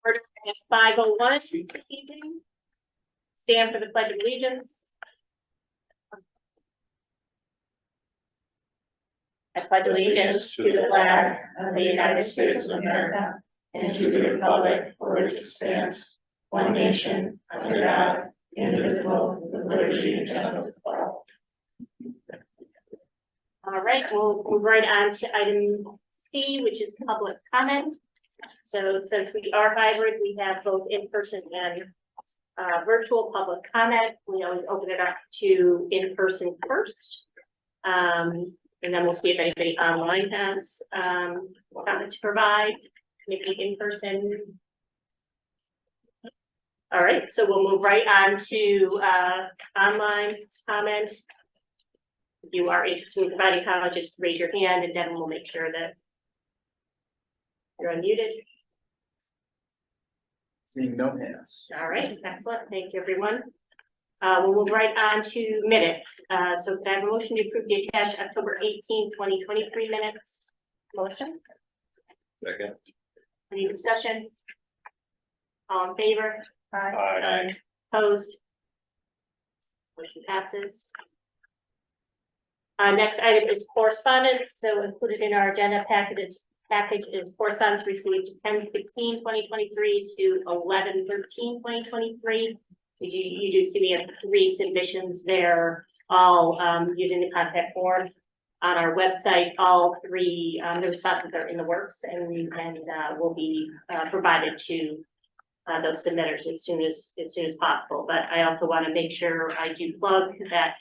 We're at 5:01 this evening. Stand for the Pledge of Allegiance. I pledge allegiance to the flag of the United States of America and to the republic for which it stands, one nation, under God, indivisible, with liberty and justice for all. All right, we'll move right on to item C, which is public comment. So since we are hybrid, we have both in-person and virtual public comment. We always open it up to in-person first. And then we'll see if anybody online has comment to provide, maybe in person. All right, so we'll move right on to online comment. If you are interested in providing comment, just raise your hand and then we'll make sure that you're unmuted. Seeing no hands. All right, excellent. Thank you, everyone. We'll move right on to minutes. So can I have a motion to approve the attached October 18, 2023 minutes? Motion? Second. Any discussion? All in favor? Aye. Opposed? Motion passes. Next item is correspondence. So included in our agenda package is correspondence received 10/16/2023 to 11/13/2023. You do see we have 3 submissions there, all using the contact form on our website. All 3 the responses are in the works and will be provided to those submitters as soon as possible. But I also want to make sure I do plug that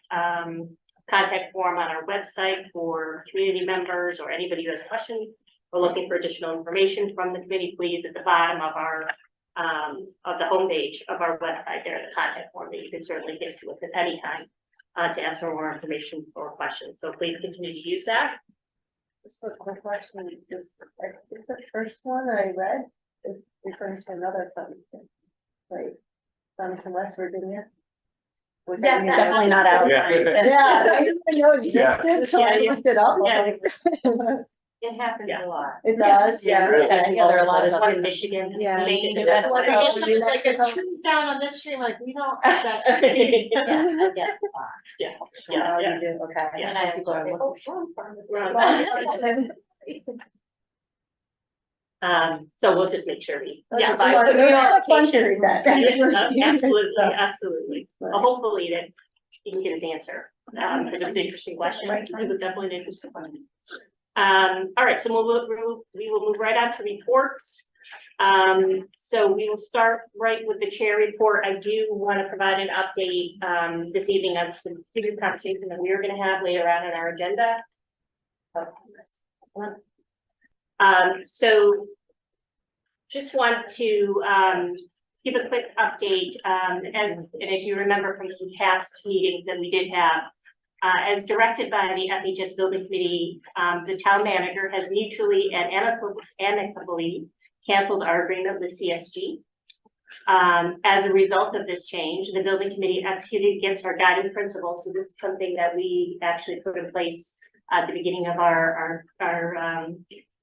contact form on our website for community members or anybody who has questions or looking for additional information from the committee. Please, at the bottom of our of the homepage of our website, there's a contact form that you can certainly get to us at any time to ask for more information or questions. So please continue to use that. Just a quick question. I think the first one I read is referring to another Farmington, like Farmington, West Virginia. Was Yeah, definitely not out. Yeah. Yeah, I didn't know it Yeah. existed, so I looked it up. I was Yeah. like, It happens a lot. it does. Yeah, Okay. there are a lot of one in Michigan. Yeah. Maine, Yeah. that's Like, like, oh, New Mexico. trees down on this stream, like we don't. Yeah. Yes, Oh, yeah, yeah. you do, okay. Yeah. And I people are looking. So we'll just make sure we. Yeah, provide so the there's a bunch clarification. of that. Absolutely, So, absolutely. Well, hopefully that you can get his answer. But it was an interesting question. It was definitely an interesting question. All right, so we will move right on to reports. So we will start right with the chair report. I do want to provide an update this evening on some previous conversation that we are going to have later on in our agenda. So just want to give a quick update, and if you remember from some past meetings that we did have, as directed by the FHS Building Committee, the town manager has mutually and amicably canceled our agreement with CSG. As a result of this change, the building committee executed against our guiding principles. So this is something that we actually put in place at the beginning of our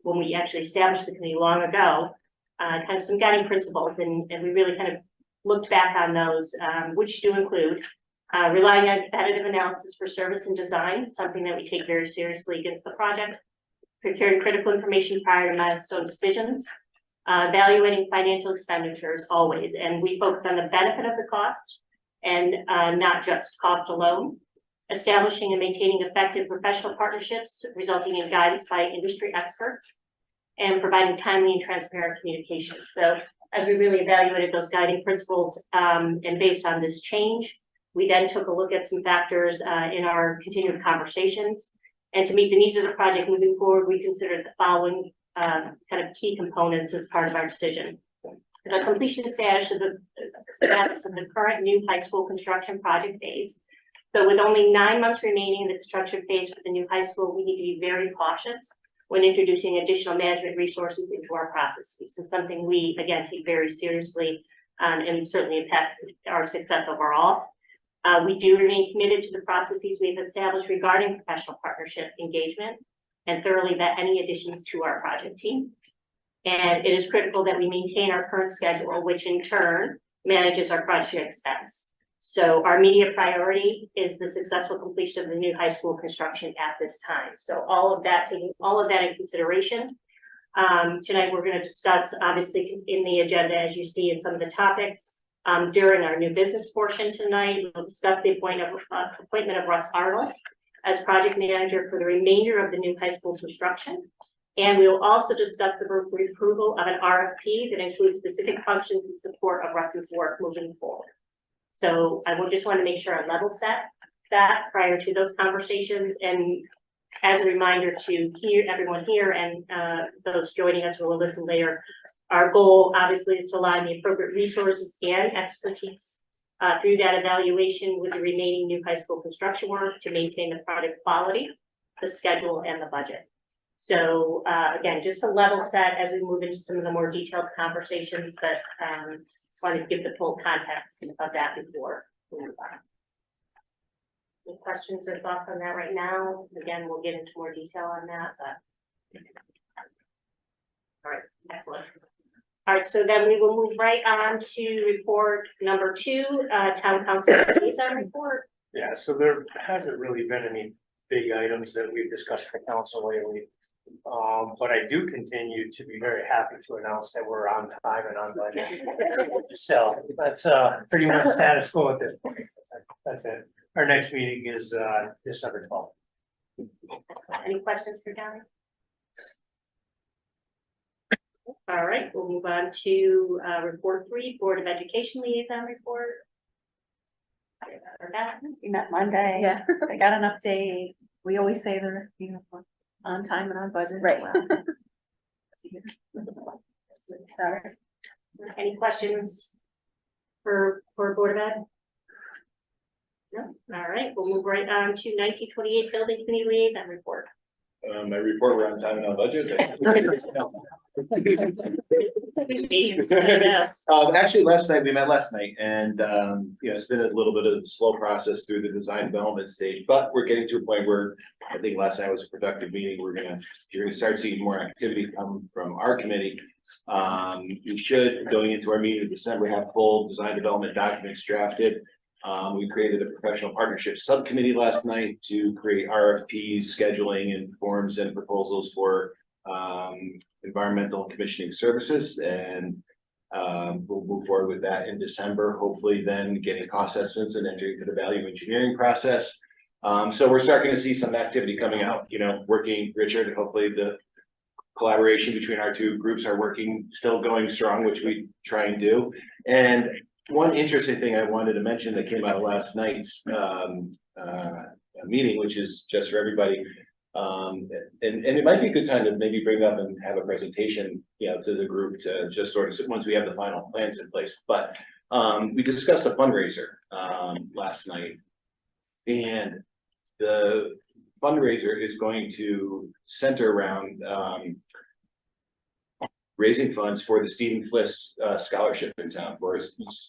when we actually established the committee long ago, kind of some guiding principles, and we really kind of looked back on those, which do include relying on competitive analysis for service and design, something that we take very seriously against the project, procuring critical information prior to milestone decisions, evaluating financial expenditures always, and we focus on the benefit of the cost and not just cost alone, establishing and maintaining effective professional partnerships resulting in guidance by industry experts, and providing timely and transparent communication. So as we really evaluated those guiding principles and based on this change, we then took a look at some factors in our continued conversations. And to meet the needs of the project moving forward, we considered the following kind of key components as part of our decision. The completion status of the current new high school construction project phase. So with only 9 months remaining in the construction phase for the new high school, we need to be very cautious when introducing additional management resources into our processes. This is something we, again, take very seriously and certainly impacts our success overall. We do remain committed to the processes we've established regarding professional partnership engagement and thoroughly vet any additions to our project team. And it is critical that we maintain our current schedule, which in turn manages our project expense. So our immediate priority is the successful completion of the new high school construction at this time. So taking all of that in consideration. Tonight, we're going to discuss, obviously, in the agenda, as you see in some of the topics, during our new business portion tonight, we'll discuss the appointment of Russ Arnold as project manager for the remainder of the new high school construction. And we will also discuss the approval of an RFP that includes specific functions in support of Russ's work moving forward. So I will just want to make sure I level set that prior to those conversations. And as a reminder to everyone here and those joining us who will listen later, our goal obviously is to align the appropriate resources and expertise through that evaluation with the remaining new high school construction work to maintain the product quality, the schedule, and the budget. So again, just a level set as we move into some of the more detailed conversations, but wanted to give the full context of that before we move on. Any questions or thoughts on that right now? Again, we'll get into more detail on that, but. All right, excellent. All right, so then we will move right on to report number 2, town council liaison report. Yeah, so there hasn't really been any big items that we've discussed at council lately. But I do continue to be very happy to announce that we're on time and on budget. So that's pretty much status quo at this point. That's it. Our next meeting is December 12th. Any questions for Donnie? All right, we'll move on to report 3, Board of Education liaison report. We met Monday. Yeah. I got an update. We always say they're, on time and on budget. Right. Any questions for Board of Ed? No? All right, we'll move right on to 1928 Building Committee liaison report. My report, we're on time and on budget. Actually, we met last night, and it's been a little bit of a slow process through the design development stage, but we're getting to a point where I think last night was a productive meeting. You're gonna start seeing more activity come from our committee. We should, going into our meeting in December, have full design development documents drafted. We created a professional partnership subcommittee last night to create RFPs, scheduling, and forms and proposals for environmental and commissioning services, and we'll move forward with that in December, hopefully then getting cost estimates and entering into the value engineering process. So we're starting to see some activity coming out, working, Richard, hopefully the collaboration between our two groups are still going strong, which we try and do. And one interesting thing I wanted to mention that came out of last night's meeting, which is just for everybody, and it might be a good time to maybe bring up and have a presentation, to the group to just sort of, once we have the final plans in place. But we discussed a fundraiser last night, and the fundraiser is going to center around raising funds for the Stephen Fliss scholarship in town for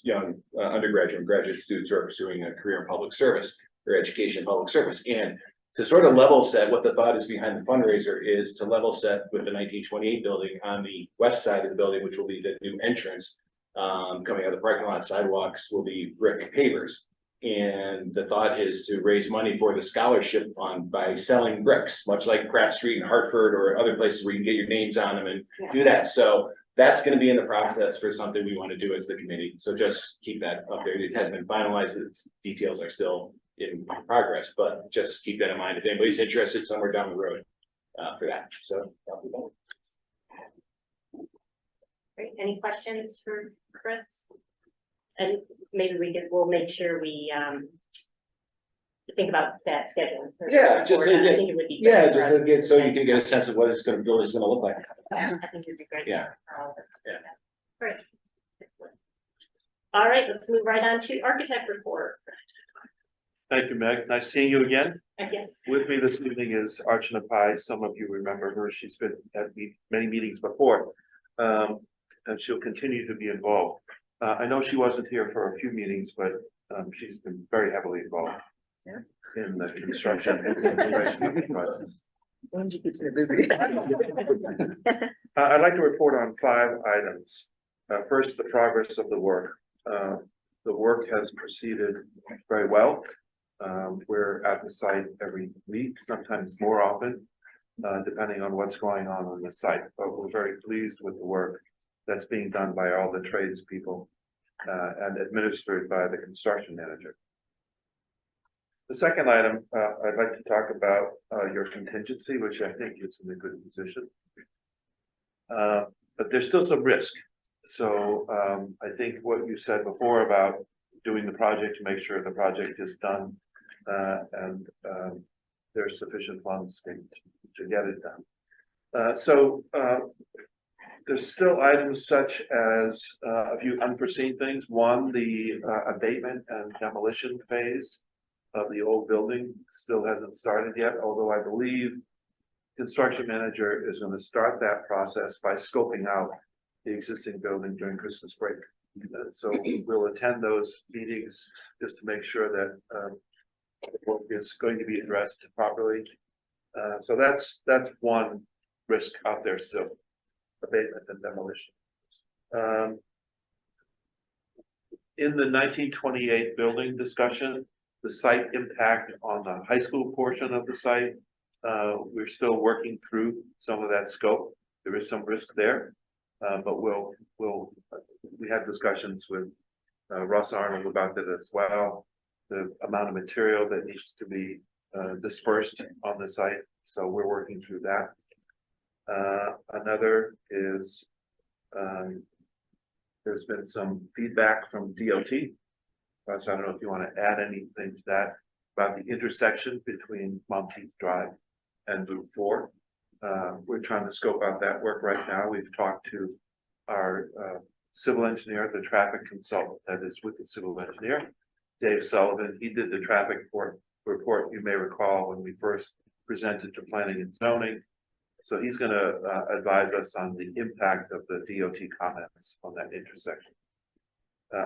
young undergraduate and graduate students who are pursuing a career in public service or education in public service. And to sort of level set, what the thought is behind the fundraiser is to level set with the 1928 building on the west side of the building, which will be the new entrance. Coming out of the parking lot, sidewalks will be brick pavers. And the thought is to raise money for the scholarship fund by selling bricks, much like Pratt Street in Hartford or other places where you can get your names on them and do that. So that's going to be in the process for something we want to do as the committee. So just keep that up there. It has been finalized. The details are still in progress, but just keep that in mind if anybody's interested somewhere down the road for that. So Great. Any questions for Chris? And maybe we'll make sure we think about that schedule. Yeah, just I think it would be. yeah, just again, so you can get a sense of what it's going to look like. I think it'd be great. Yeah. Yeah. Great. All right, let's move right on to architect report. Thank you, Meg. Nice seeing you again. I guess. With me this evening is Archana Pai. Some of you remember her. She's been at many meetings before, and she'll continue to be involved. I know she wasn't here for a few meetings, but she's been very heavily involved in the construction. Angie keeps me busy. I'd like to report on 5 items. First, the progress of the work. The work has proceeded very well. We're at the site every week, sometimes more often, depending on what's going on the site. But we're very pleased with the work that's being done by all the tradespeople and administered by the construction manager. The second item, I'd like to talk about your contingency, which I think is in a good position. But there's still some risk. So I think what you said before about doing the project to make sure the project is done and there's sufficient funds to get it done. There's still items such as a few unforeseen things. One, the abatement and demolition phase of the old building still hasn't started yet, although I believe construction manager is going to start that process by scoping out the existing building during Christmas break. So we'll attend those meetings just to make sure that the work is going to be addressed properly. So that's one risk out there still, abatement and demolition. In the 1928 building discussion, the site impact on the high school portion of the site, we're still working through some of that scope. There is some risk there, but we had discussions with Russ Arnold about that as well. The amount of material that needs to be dispersed on the site, so we're working through that. Another is there's been some feedback from DOT. So I don't know if you want to add anything to that about the intersection between Monteith Drive and Loop 4. We're trying to scope out that work right now. We've talked to our civil engineer, the traffic consultant that is with the civil engineer, Dave Sullivan. He did the traffic report, you may recall, when we first presented to planning and zoning. So he's going to advise us on the impact of the DOT comments on that intersection.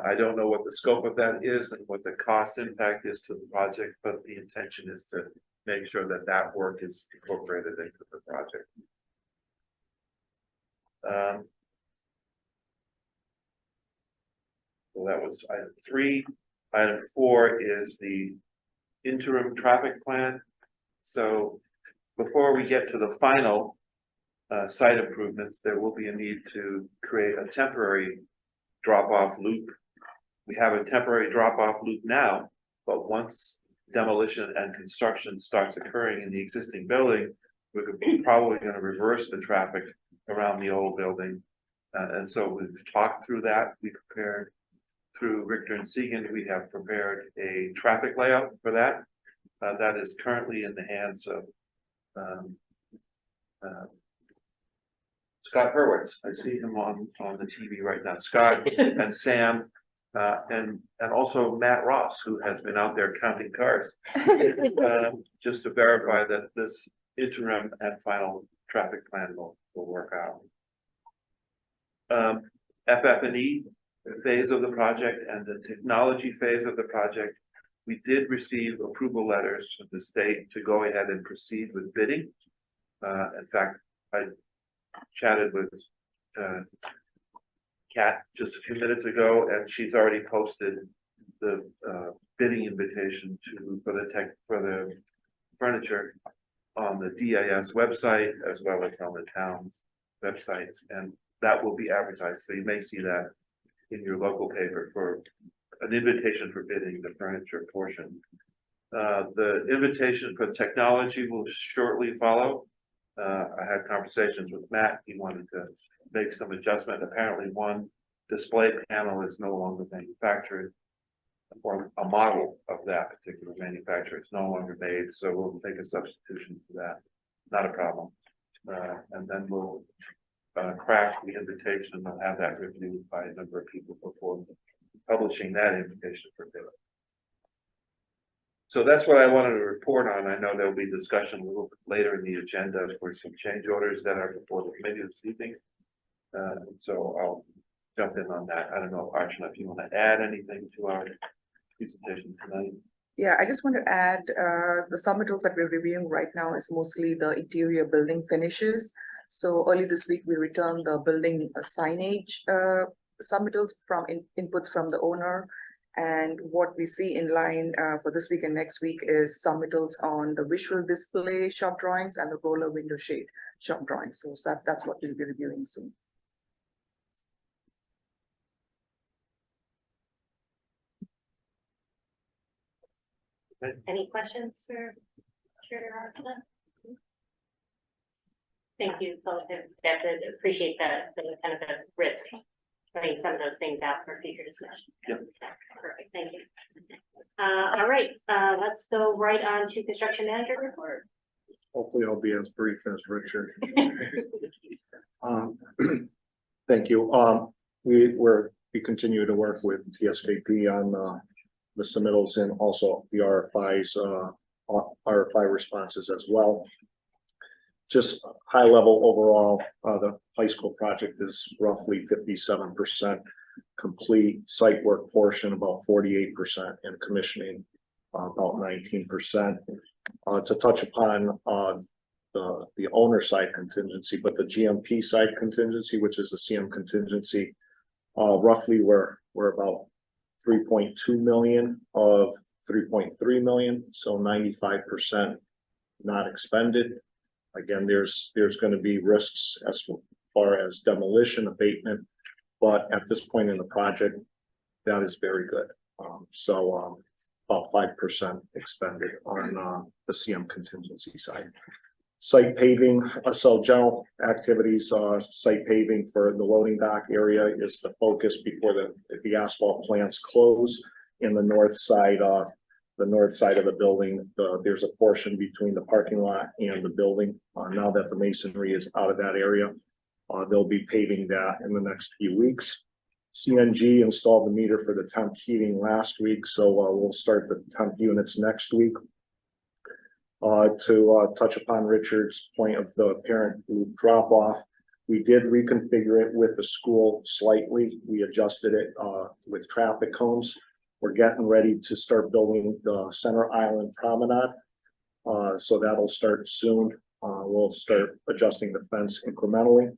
I don't know what the scope of that is and what the cost impact is to the project, but the intention is to make sure that that work is incorporated into the project. So that was item 3. Item 4 is the interim traffic plan. So before we get to the final site improvements, there will be a need to create a temporary drop-off loop. We have a temporary drop-off loop now, but once demolition and construction starts occurring in the existing building, we're probably going to reverse the traffic around the old building. And so we've talked through that. We prepared through Richter and Segan, we have prepared a traffic layout for that. That is currently in the hands of Scott Hurwitz. I see him on the TV right now. Scott and Sam, and also Matt Ross, who has been out there counting cars, just to verify that this interim and final traffic plan will work out. FF&E phase of the project and the technology phase of the project, we did receive approval letters from the state to go ahead and proceed with bidding. In fact, I chatted with Kat just a few minutes ago, and she's already posted the bidding invitation for the furniture on the DIS website as well as on the town's website, and that will be advertised. So you may see that in your local paper for an invitation for bidding the furniture portion. The invitation for technology will shortly follow. I had conversations with Matt. He wanted to make some adjustment. Apparently one display panel is no longer manufactured, or a model of that particular manufacturer is no longer made. So we'll make a substitution for that. Not a problem. And then we'll craft the invitation and we'll have that reviewed by a number of people before publishing that invitation for bid. So that's what I wanted to report on. I know there'll be discussion a little bit later in the agenda for some change orders that are before the committee this evening. So I'll jump in on that. I don't know, Archana, if you want to add anything to our presentation tonight. Yeah, I just want to add, the submittals that we're reviewing right now is mostly the interior building finishes. So early this week, we returned the building signage, submittals from inputs from the owner. And what we see in line, for this week and next week is submittals on the visual display shop drawings and the roller window shade shop drawings. So that's what we'll be reviewing soon. Any questions for Chair Archuleta? Thank you, so that's it, appreciate the kind of the risk, putting some of those things out for future discussion. Yep. Perfect, thank you. All right, let's go right on to construction manager report. Hopefully I'll be as brief as Richard. Thank you. We continue to work with TSKP on the submittals and also the RFIs, RFI responses as well. Just high level overall, the high school project is roughly 57% complete, site work portion about 48%, and commissioning about 19%. To touch upon the owner side contingency, but the GMP side contingency, which is the CM contingency, roughly we're about 3.2 million of 3.3 million, so 95% not expended. Again, there's going to be risks as far as demolition abatement, but at this point in the project, that is very good. About 5% expended on the CM contingency side. Site paving, so general activities, site paving for the loading dock area is the focus before the asphalt plants close. In the north side of the building, there's a portion between the parking lot and the building. Now that the masonry is out of that area, they'll be paving that in the next few weeks. CNG installed the meter for the temp heating last week, so we'll start the temp units next week. To touch upon Richard's point of the parent loop drop off, we did reconfigure it with the school slightly. We adjusted it with traffic cones. We're getting ready to start building the center island promenade. So that'll start soon. We'll start adjusting the fence incrementally.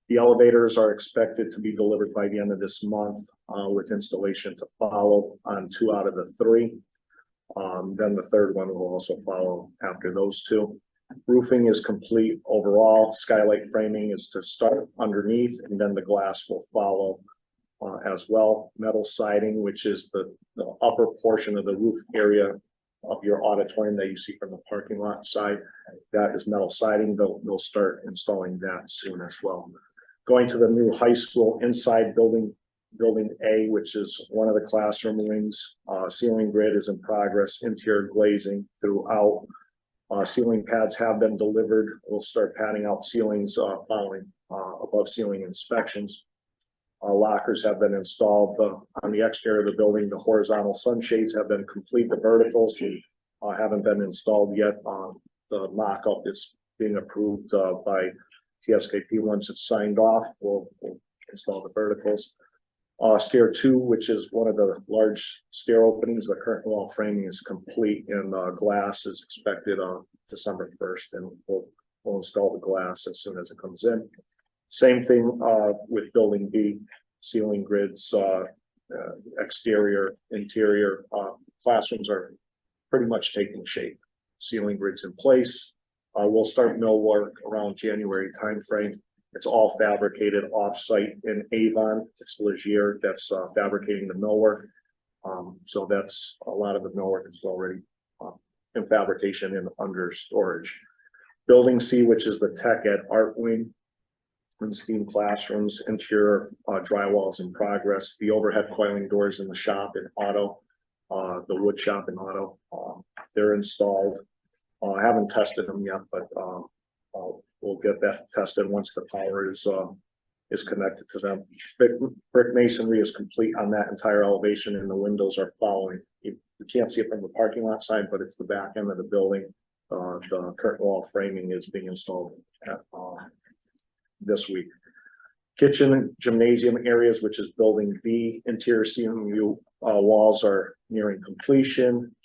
The elevators are expected to be delivered by the end of this month, with installation to follow on 2 out of the 3. Then the third one will also follow after those 2. Roofing is complete overall. Skylight framing is to start underneath, and then the glass will follow as well. Metal siding, which is the upper portion of the roof area of your auditorium that you see from the parking lot side, that is metal siding. They'll start installing that soon as well. Going to the new high school inside building A, which is one of the classroom wings. Ceiling grid is in progress, interior glazing throughout. Ceiling pads have been delivered. We'll start padding out ceilings following above ceiling inspections. Lockers have been installed on the exterior of the building. The horizontal sunshades have been complete. The verticals haven't been installed yet. The mock-up is being approved by TSKP. Once it's signed off, we'll install the verticals. Stair 2, which is one of the large stair openings, the curtain wall framing is complete, and glass is expected on December 1st, and we'll install the glass as soon as it comes in. Same thing with building B, ceiling grids, exterior, interior. Classrooms are pretty much taking shape. Ceiling grids in place. We'll start mill work around January timeframe. It's all fabricated off-site in Avon. It's Legier that's fabricating the millwork. So that's a lot of the millwork is already in fabrication and under storage. Building C, which is the tech ed art wing and STEAM classrooms, interior drywalls in progress. The overhead coiling doors in the shop in auto, the wood shop in auto, they're installed. I haven't tested them yet, but we'll get that tested once the power is connected to them. Brick masonry is complete on that entire elevation, and the windows are following. You can't see it from the parking lot side, but it's the back end of the building. The curtain wall framing is being installed at, this week. Kitchen and gymnasium areas, which is building B, interior CMU walls are nearing completion.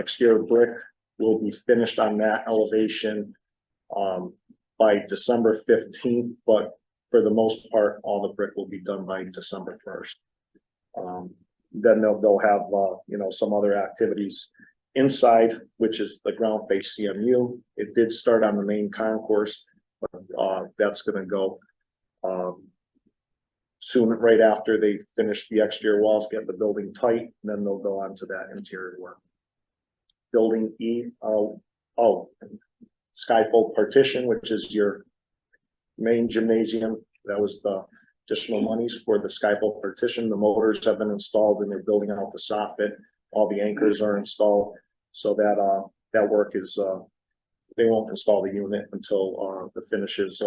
Exterior brick will be finished on that elevation by December 15th, but for the most part, all the brick will be done by December 1st. Then they'll have, you know, some other activities inside, which is the ground face CMU. It did start on the main concourse, but that's gonna go soon, right after they finish the exterior walls, get the building tight, then they'll go on to that interior work. Building E, skyfold partition, which is your main gymnasium. That was the additional monies for the skyfold partition. The motors have been installed and they're building out the soffit. All the anchors are installed, so that that work is they won't install the unit until the finishes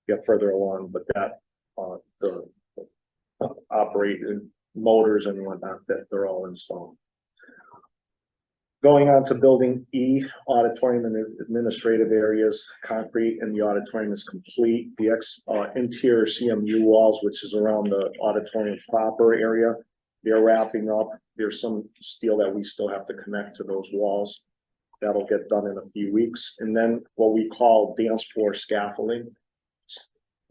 get further along, but that the operated motors and whatnot, that they're all installed. Going on to building E, auditorium and administrative areas, concrete in the auditorium is complete. The interior CMU walls, which is around the auditorium proper area, they're wrapping up. There's some steel that we still have to connect to those walls. That'll get done in a few weeks. And then what we call dance floor scaffolding,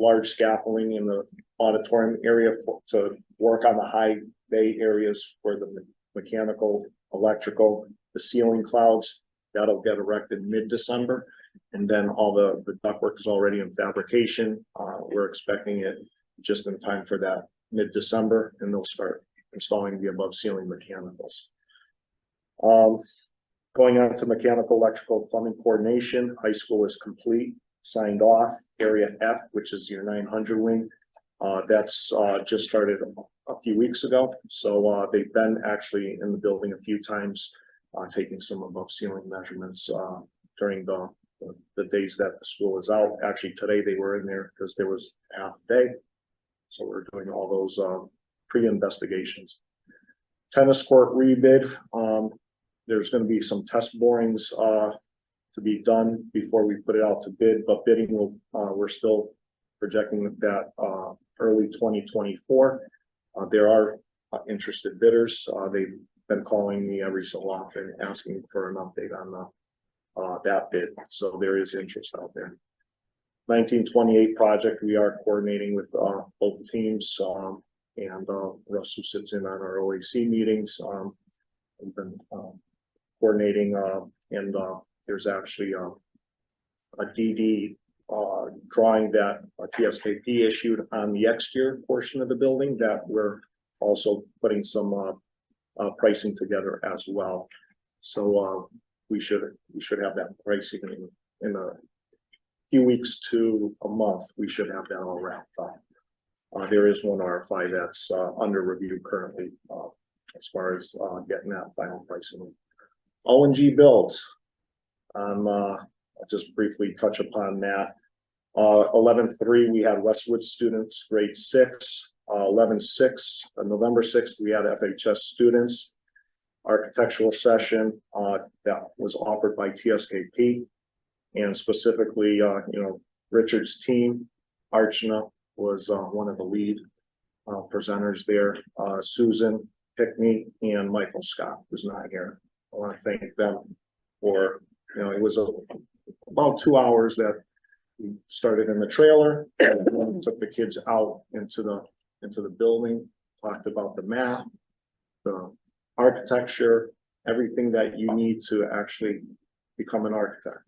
large scaffolding in the auditorium area to work on the high bay areas for the mechanical, electrical, the ceiling clouds. That'll get erected mid-December. And then all the ductwork is already in fabrication. We're expecting it just in time for that mid-December, and they'll start installing the above ceiling mechanicals. Going on to mechanical, electrical, plumbing coordination, high school is complete, signed off. Area F, which is your 900 wing, that's just started a few weeks ago. So they've been actually in the building a few times, taking some above ceiling measurements during the days that the school is out. Actually, today they were in there because there was half day. So we're doing all those pre-investigations. Tennis court rebid. There's going to be some test borings to be done before we put it out to bid, but bidding will, we're still projecting that early 2024. There are interested bidders. They've been calling me every so often asking for an update on that bid. So there is interest out there. 1928 project, we are coordinating with both teams, and Russ, who sits in on our OAC meetings, we've been coordinating, and there's actually a DD drawing that TSKP issued on the exterior portion of the building that we're also putting some pricing together as well. So we should have that pricing in a few weeks to a month. We should have that all wrapped up. There is one RFI that's under review currently as far as getting that final pricing. O&G builds. I'll just briefly touch upon that. 11-3, we had Westwood students, grade 6. 11-6, November 6th, we had FHS students. Architectural session that was offered by TSKP, and specifically, you know, Richard's team. Archana was one of the lead presenters there. Susan Pickney and Michael Scott, who's not here. I want to thank them for, you know, it was about 2 hours that we started in the trailer, and took the kids out into the building, talked about the math, the architecture, everything that you need to actually become an architect.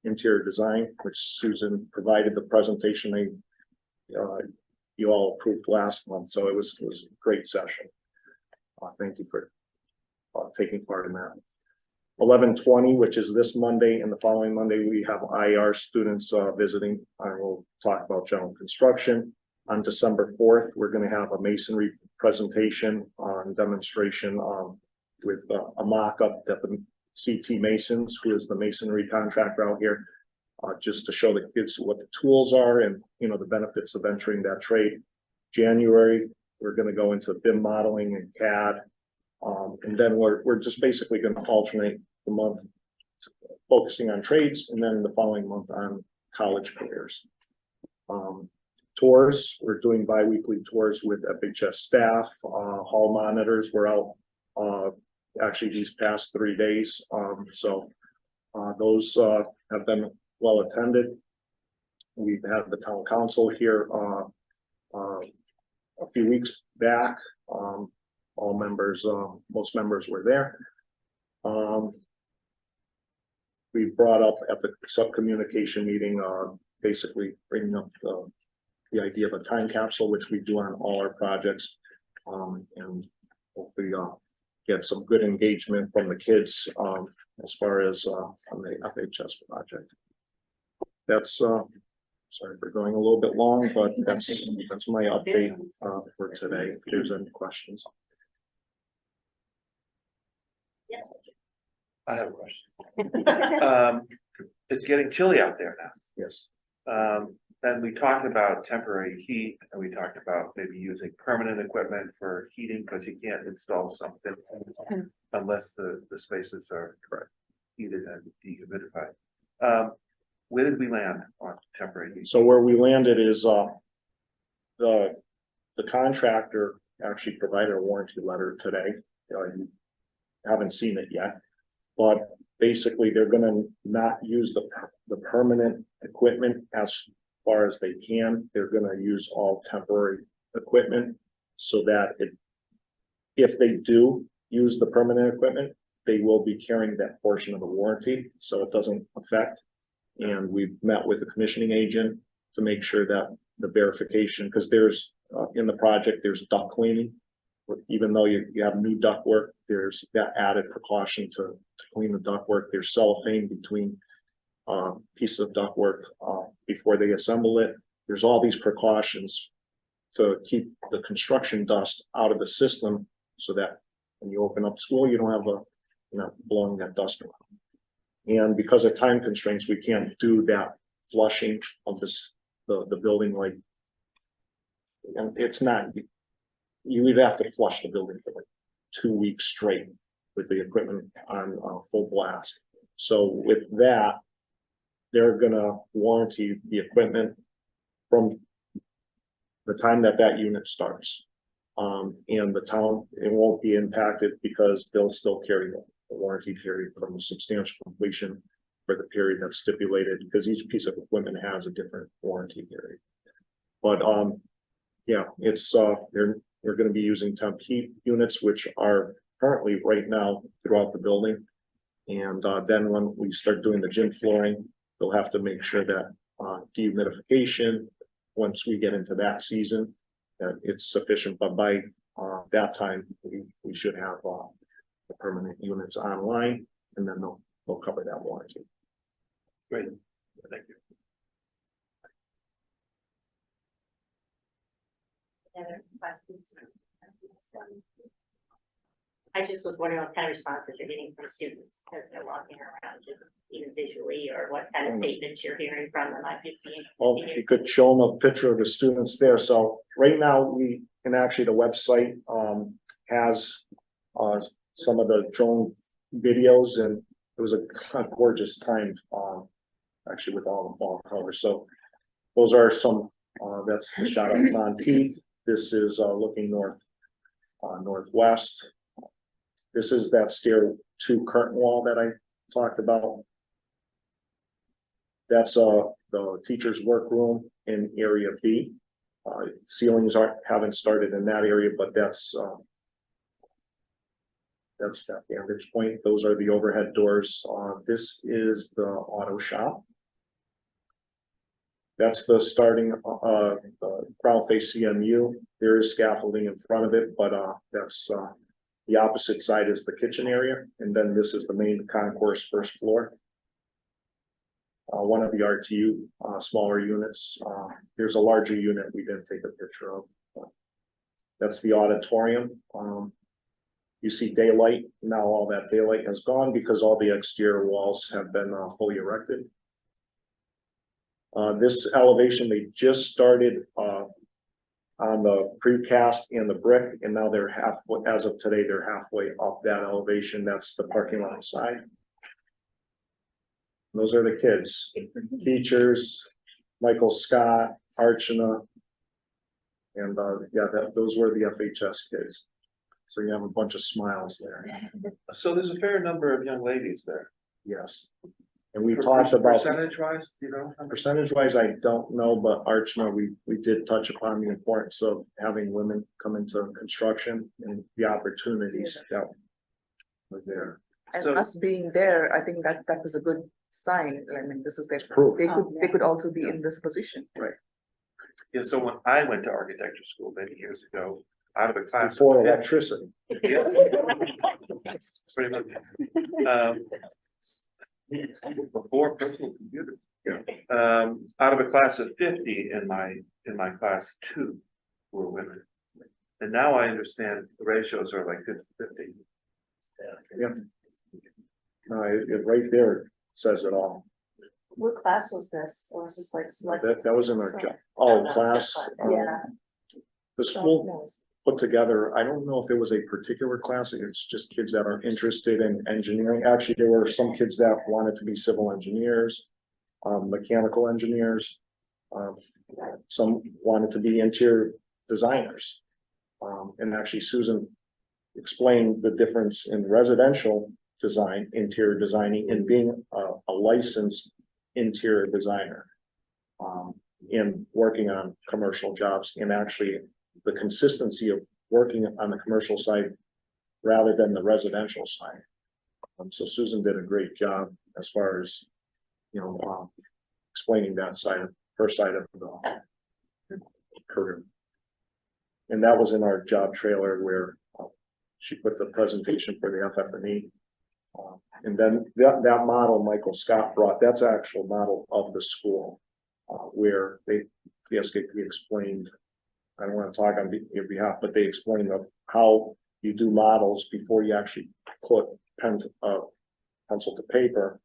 Interior design, which Susan provided the presentation you all approved last month, so it was a great session. Thank you for taking part in that. 11-20, which is this Monday, and the following Monday, we have IR students visiting. I will talk about general construction. On December 4th, we're going to have a masonry presentation on demonstration with a mock-up that the CT Masons, who is the masonry contractor out here, just to show the kids what the tools are and, you know, the benefits of entering that trade. January, we're going to go into BIM modeling and CAD. And then we're just basically going to alternate the month focusing on trades, and then the following month on college careers. Tours, we're doing bi-weekly tours with FHS staff, hall monitors. We're out actually these past 3 days. So those have been well attended. We've had the town council here a few weeks back. All members, most members were there. We brought up at the sub-communication meeting, basically bringing up the idea of a time capsule, which we do on all our projects. And hopefully get some good engagement from the kids as far as on the FHS project. That's sorry for going a little bit long, but that's my update for today. If there's any questions. I have a question. It's getting chilly out there now. Yes. And we talked about temporary heat, and we talked about maybe using permanent equipment for heating, because you can't install something unless the spaces are heated and dehumidified. Where did we land on temporary heat? So where we landed is the contractor actually provided a warranty letter today. You haven't seen it yet, but basically they're gonna not use the permanent equipment as far as they can. They're gonna use all temporary equipment so that if they do use the permanent equipment, they will be carrying that portion of the warranty, so it doesn't affect. And we've met with the commissioning agent to make sure that the verification, because there's in the project, there's duct cleaning. Even though you have new ductwork, there's that added precaution to clean the ductwork. There's cellophane between pieces of ductwork before they assemble it. There's all these precautions to keep the construction dust out of the system, so that when you open up school, you don't have blowing that dust around. And because of time constraints, we can't do that flushing of the building like, and it's not, you would have to flush the building for like 2 weeks straight with the equipment on full blast. So with that, they're gonna warranty the equipment from the time that unit starts. And the town, it won't be impacted because they'll still carry the warranty period from substantial completion for the period that's stipulated, because each piece of equipment has a different warranty period. But yeah, it's we're going to be using temp heat units, which are currently right now throughout the building. And then when we start doing the gym flooring, they'll have to make sure that dehumidification, once we get into that season, that it's sufficient. But by that time, we should have the permanent units online, and then they'll cover that warranty. Great, thank you. Other questions? I just was wondering what kind of responses you're getting from students as they're walking around, just even visually, or what kind of statements you're hearing from them. I'd just be Well, you could show them a picture of the students there. So right now and actually the website has some of the drone videos, and it was a gorgeous time actually with all the fall colors. So those are some, that's the shot of Monteith. This is looking northwest. This is that stair to curtain wall that I talked about. That's the teacher's workroom in area B. Ceilings haven't started in that area, but that's that vantage point. Those are the overhead doors. This is the auto shop. That's the starting ground face CMU. There is scaffolding in front of it, but that's the opposite side is the kitchen area, and then this is the main concourse first floor. One of the RTU smaller units. There's a larger unit we didn't take a picture of. That's the auditorium. You see daylight. Now all that daylight has gone because all the exterior walls have been fully erected. This elevation, they just started on the precast and the brick, and now they're halfway, as of today, they're halfway up that elevation. That's the parking lot side. Those are the kids, teachers, Michael Scott, Archana, and yeah, those were the FHS kids. So you have a bunch of smiles there, So there's a fair number of young ladies there. yes. And we talked about, Percentage wise, you know? percentage wise, I don't know, but Archna, we did touch upon the importance of having women come into construction and the opportunities that were there. And So- us being there, I think that was a good sign. I mean, this is their, Proof. they could also be in this position. Yeah, so when I went to architecture school many years ago, out of a class. Before electricity. Yeah. Pretty much. Before personal computers. Out of a class of 50 in my class, 2 were women. And now I understand the ratios are like 50-50. Yeah. No, it right there says it all. What class was this? Or was this like select? That was in our, class. Yeah. The school put together, I don't know if it was a particular class, it's just kids that are interested in engineering. Actually, there were some kids that wanted to be civil engineers, mechanical engineers. Some wanted to be interior designers. And actually Susan explained the difference in residential design, interior designing, and being a licensed interior designer. In working on commercial jobs, and actually the consistency of working on the commercial side rather than the residential side. So Susan did a great job as far as, explaining that side of her side of the career. And that was in our job trailer where she put the presentation for the FF&E. And then that model Michael Scott brought, that's the actual model of the school, where the SKP explained, I don't want to talk on your behalf, but they explained of how you do models before you actually put pencil to paper.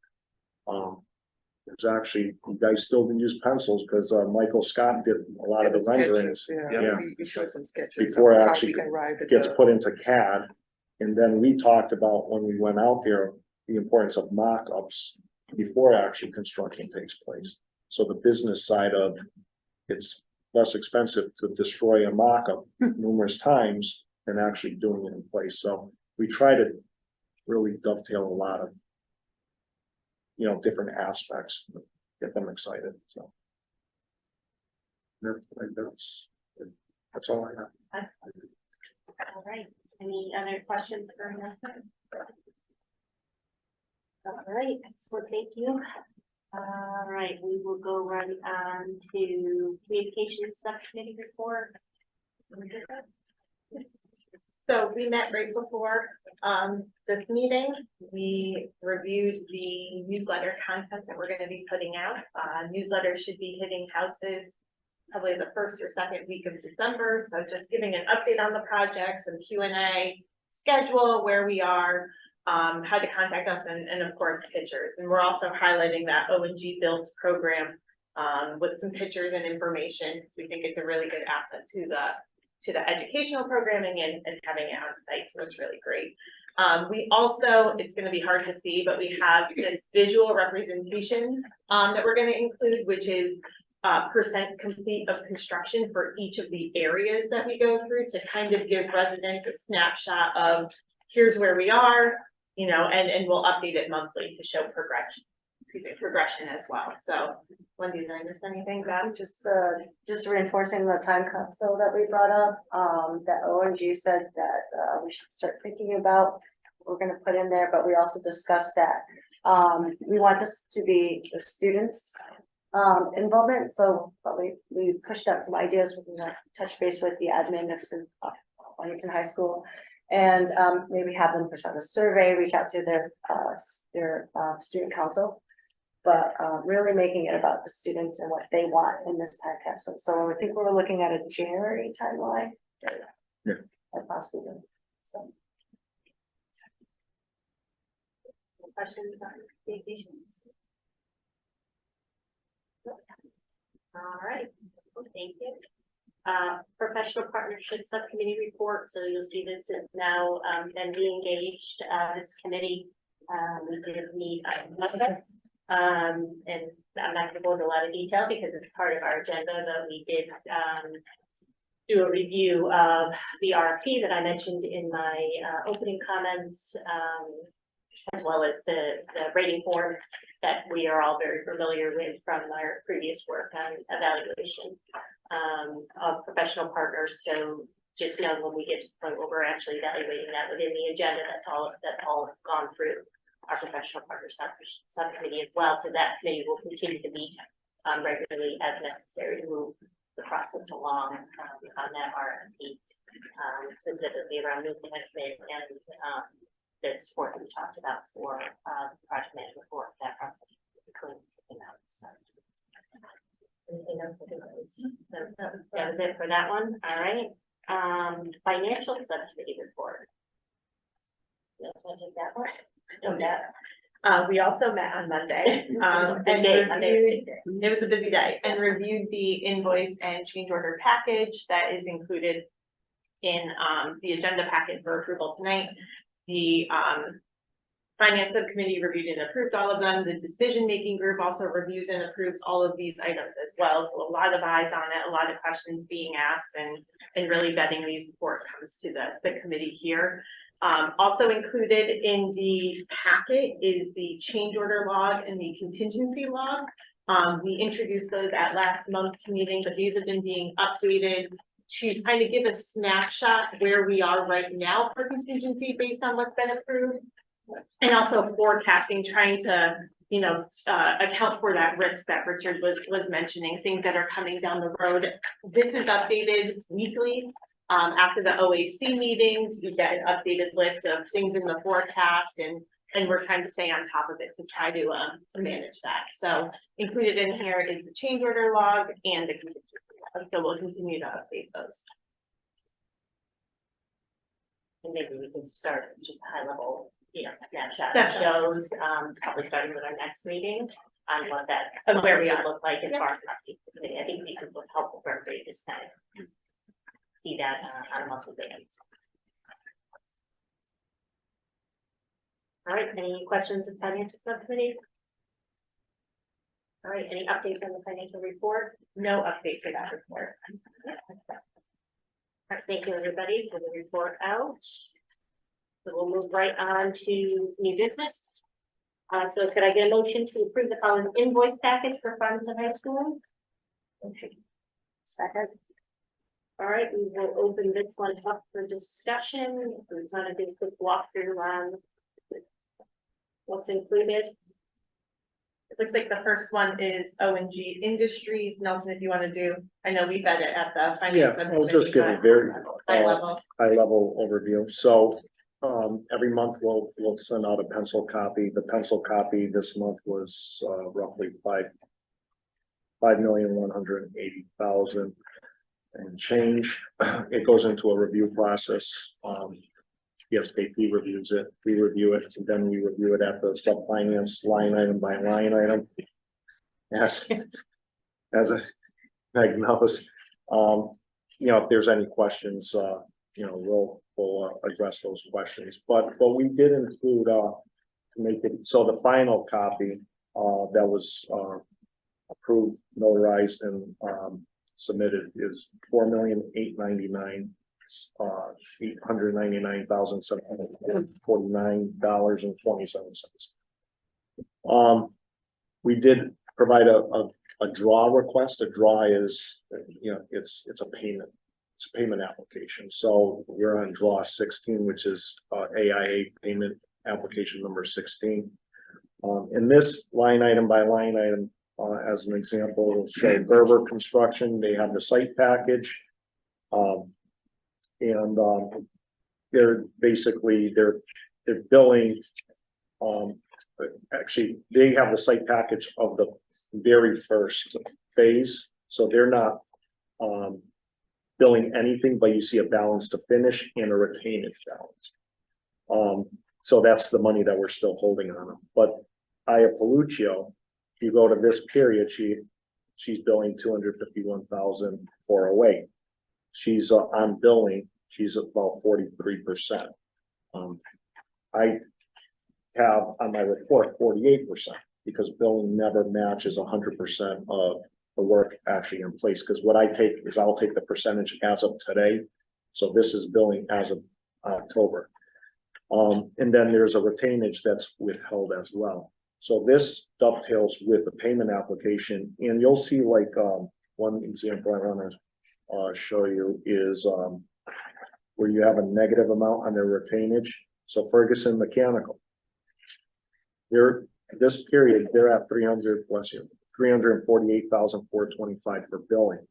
There's actually, you guys still use pencils because Michael Scott did a lot of the renderings. Yeah, we showed some sketches. Before of it how actually we arrived at gets the- put into CAD. And then we talked about when we went out there, the importance of mock-ups before actually construction takes place. So the business side of it's less expensive to destroy a mock-up numerous times than actually doing it in place. So we try to really dovetail a lot of, different aspects, get them excited, so. That's all I have. All right, any other questions for Melissa? All right, so thank you. All right, we will go right on to communications subcommittee report. So we met right before this meeting. We reviewed the newsletter content that we're going to be putting out. Newsletter should be hitting houses probably the first or second week of December. So just giving an update on the project, some Q&A, schedule, where we are, how to contact us, and of course pictures. And we're also highlighting that O&G Builds program with some pictures and information. We think it's a really good asset to the educational programming and having it on site, so it's really great. We also, it's going to be hard to see, but we have this visual representation that we're going to include, which is percent complete of construction for each of the areas that we go through to kind of give residents a snapshot of here's where we are, and we'll update it monthly to show progression as well. So Wendy, did I miss anything, Ben? Just reinforcing the time capsule that we brought up, that ONG said that we should start thinking about. We're gonna put in there, but we also discussed that we want this to be the students' involvement. So, but we pushed out some ideas. We're gonna touch base with the admin of Farmington High School, and maybe have them push out a survey, reach out to their student council. But really making it about the students and what they want in this time capsule. So I think we're looking at a January timeline. Yeah. Possibly. So. Questions on communications? All right, well, thank you. Professional partnership subcommittee report. So you'll see this is now been re-engaged. This committee, we did meet and I'm not going to go into a lot of detail because it's part of our agenda, but we did do a review of the RFP that I mentioned in my opening comments, as well as the rating form that we are all very familiar with from our previous work on evaluation of professional partners. So just know when we get to the point where we're actually evaluating that within the agenda, that's all gone through our professional partner subcommittee as well. So that committee will continue to meet regularly as necessary to move the process along on that RFP, specifically around new management and the support that we talked about for project management for that process. So. Anything else? That was it for that one. All right. Financial subcommittee report. You guys want to take that one? We also met on Monday, and it was a busy day, and reviewed the invoice and change order package that is included in, the agenda packet for approval tonight. The, finance subcommittee reviewed and approved all of them. The decision-making group also reviews and approves all of these items as well. So a lot of eyes on it, a lot of questions being asked, and really vetting these before it comes to the committee here. Also included in the packet is the change order log and the contingency log. We introduced those at last month's meeting, but these have been being updated to kind of give a snapshot where we are right now for contingency based on what's been approved. And also forecasting, trying to, account for that risk that Richard was mentioning, things that are coming down the road. This is updated weekly. After the OAC meetings, you get an updated list of things in the forecast, and we're trying to stay on top of it to try to manage that. So included in here is the change order log and the contingency log. So we'll continue to update those. And maybe we can start just high level, snapshot that shows, probably starting with our next meeting on what that, where we look like as far as updates. I think these would look helpful for everybody to just kind of see that on a monthly basis. All right, any questions of financial subcommittee? All right, any updates on the financial report? No update to that report. All right, thank you, everybody, for the report out. So we'll move right on to new business. So could I get a motion to approve the following invoice package for Farmington High School? Okay. Second. All right, we will open this one up for discussion. We're gonna do a quick walkthrough on what's included. It looks like the first one is O&G Industries. Nelson, if you want to do, I know we've had it at the Yeah, finance. I'll just give a very High level. high level overview. So every month we'll send out a pencil copy. The pencil copy this month was roughly $5,180,000 and change. It goes into a review process. The SKP reviews it, we review it, and then we review it at the sub-finance line item by line item. As Meg knows, if there's any questions, we'll address those questions. But we did include to make it so the final copy that was approved, notarized, and submitted is $4,899,749.27. We did provide a draw request. A draw is, it's a payment. It's a payment application. So we're on draw 16, which is AIA payment application number 16. In this line item by line item, as an example, it'll show Gerber Construction. They have the site package. They're basically, they're billing, actually, they have the site package of the very first phase. So they're not billing anything, but you see a balance to finish and a retainage balance. So that's the money that we're still holding on them. But Iapaluccio, if you go to this period, she's billing $251,408. She's on billing, she's about 43%. I have on my report 48% because billing never matches 100% of the work actually in place, because what I take is I'll take the percentage as of today. So this is billing as of October. And then there's a retainage that's withheld as well. So this dovetails with the payment application, and you'll see like, one example I wanna show you is, where you have a negative amount on their retainage. So Ferguson Mechanical. This period, they're at 348,425 for billing.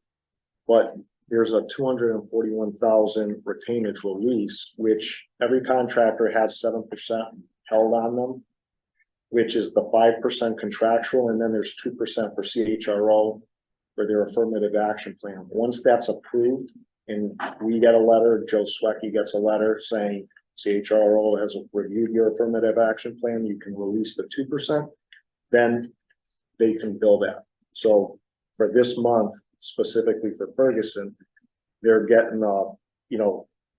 But there's a 241,000 retainage release, which every contractor has 7% held on them, which is the 5% contractual, and then there's 2% for CHRO for their affirmative action plan. Once that's approved and we get a letter, Joe Swecky gets a letter saying CHRO has reviewed your affirmative action plan, you can release the 2%, then they can bill that. So for this month, specifically for Ferguson, they're getting,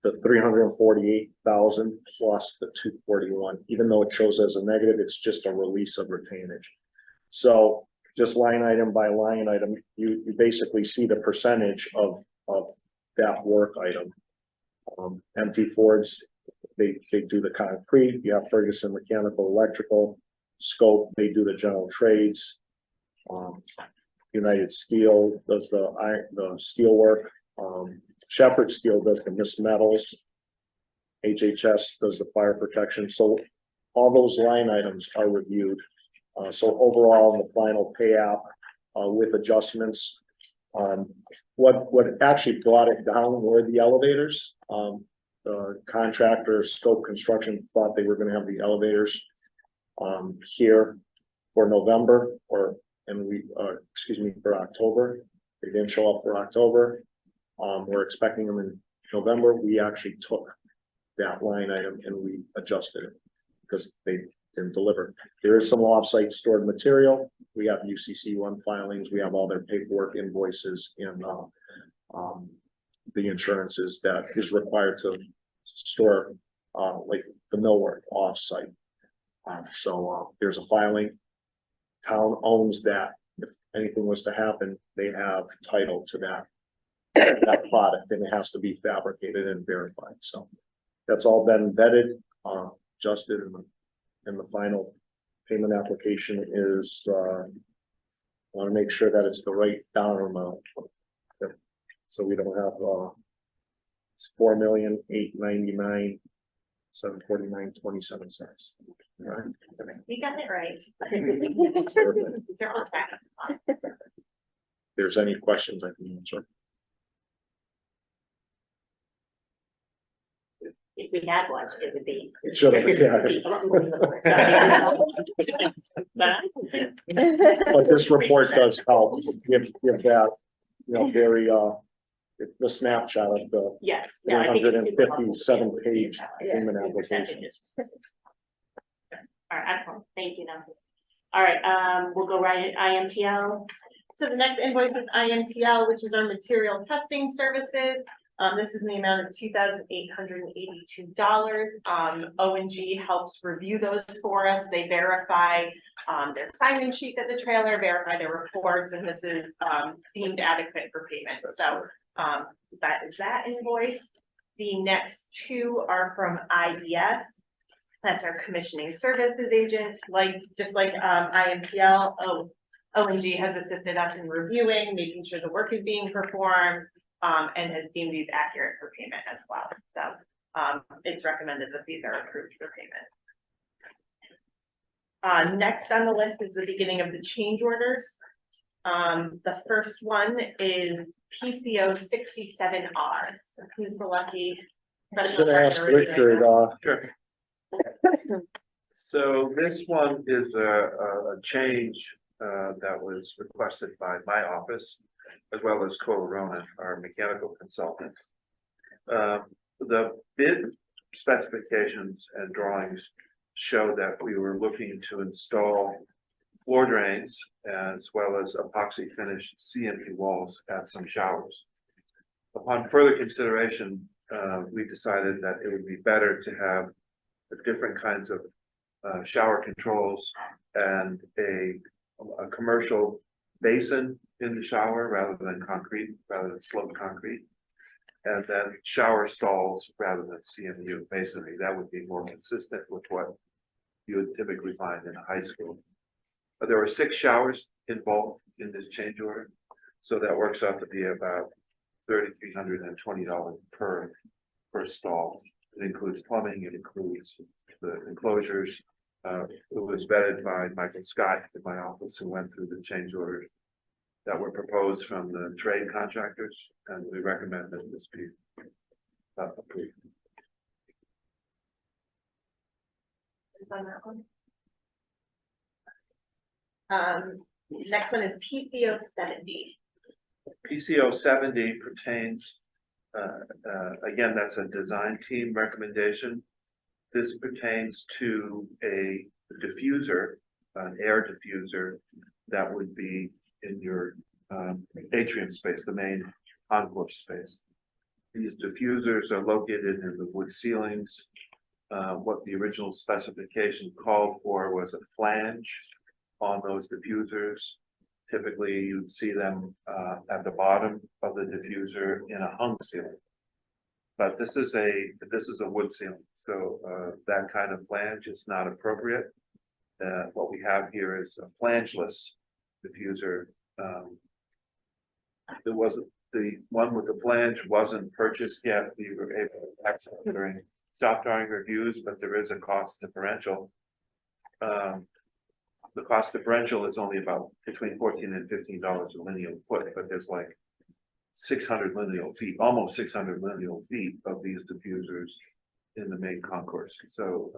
the 348,000 plus the 241, even though it shows as a negative, it's just a release of retainage. So just line item by line item, you basically see the percentage of that work item. Empty Fords, they do the concrete. You have Ferguson Mechanical, Electrical, Scope, they do the general trades. United Steel does the steel work. Shepherd Steel does the missed metals. HHS does the fire protection. So all those line items are reviewed. So overall, the final pay app with adjustments. What actually brought it down were the elevators. The contractor Scope Construction thought they were going to have the elevators here for November for October. They didn't show up for October. We're expecting them in November. We actually took that line item and we adjusted it because they didn't deliver. There is some off-site stored material. We have UCC1 filings. We have all their paperwork, invoices, and the insurances that is required to store like the millwork off-site. So there's a filing. Town owns that. If anything was to happen, they have title to that product, and it has to be fabricated and verified. So that's all been vetted, adjusted, and the final payment application is want to make sure that it's the right dollar amount. So we don't have it's 4,899,749.27. Right. We got it right. They're on track. If there's any questions I can answer. If we had one, it would be. It should have, yeah. But this report does help give that, very, the snapshot of the Yes. no, I think it's super helpful. 157 page payment application. All right, excellent. Thank you, Nancy. All right, we'll go right at IMTL. So the next invoice is IMTL, which is our material testing services. This is in the amount of $2,882. O&G helps review those for us. They verify their sign-in sheets at the trailer, verify their reports, and this is deemed adequate for payment. So that is that invoice. The next two are from IDS. That's our commissioning services agent. Just like IMTL, O&G has assisted us in reviewing, making sure the work is being performed, and has deemed these accurate for payment as well. So it's recommended that these are approved for payment. Next on the list is the beginning of the change orders. The first one is PCO 67R. So who's the lucky? I'm gonna ask Richard, Sure. So this one is a change that was requested by my office, as well as Corona, our mechanical consultants. The bid specifications and drawings show that we were looking to install floor drains as well as epoxy finished CMP walls at some showers. Upon further consideration, we decided that it would be better to have different kinds of shower controls and a commercial basin in the shower rather than concrete, rather than sloped concrete. And then shower stalls rather than CMU masonry. That would be more consistent with what you would typically find in a high school. But there were 6 showers involved in this change order. So that works out to be about $3,320 per stall. It includes plumbing, it includes the enclosures. It was vetted by Michael Scott in my office, who went through the change orders that were proposed from the trade contractors, and we recommend that this be approved. On that one. Next one is PCO 70. PCO 70 pertains, again, that's a design team recommendation. This pertains to a diffuser, an air diffuser that would be in your atrium space, the main concourse space. These diffusers are located in the wood ceilings. What the original specification called for was a flange on those diffusers. Typically, you'd see them at the bottom of the diffuser in a hung ceiling. But this is a wood ceiling, so that kind of flange is not appropriate. What we have here is a flangeless diffuser. It wasn't, the one with the flange wasn't purchased yet. We were able to access it during stop drawing reviews, but there is a cost differential. The cost differential is only about between $14 and $15 a lineal foot, but there's like 600 lineal feet, almost 600 lineal feet of these diffusers in the main concourse. So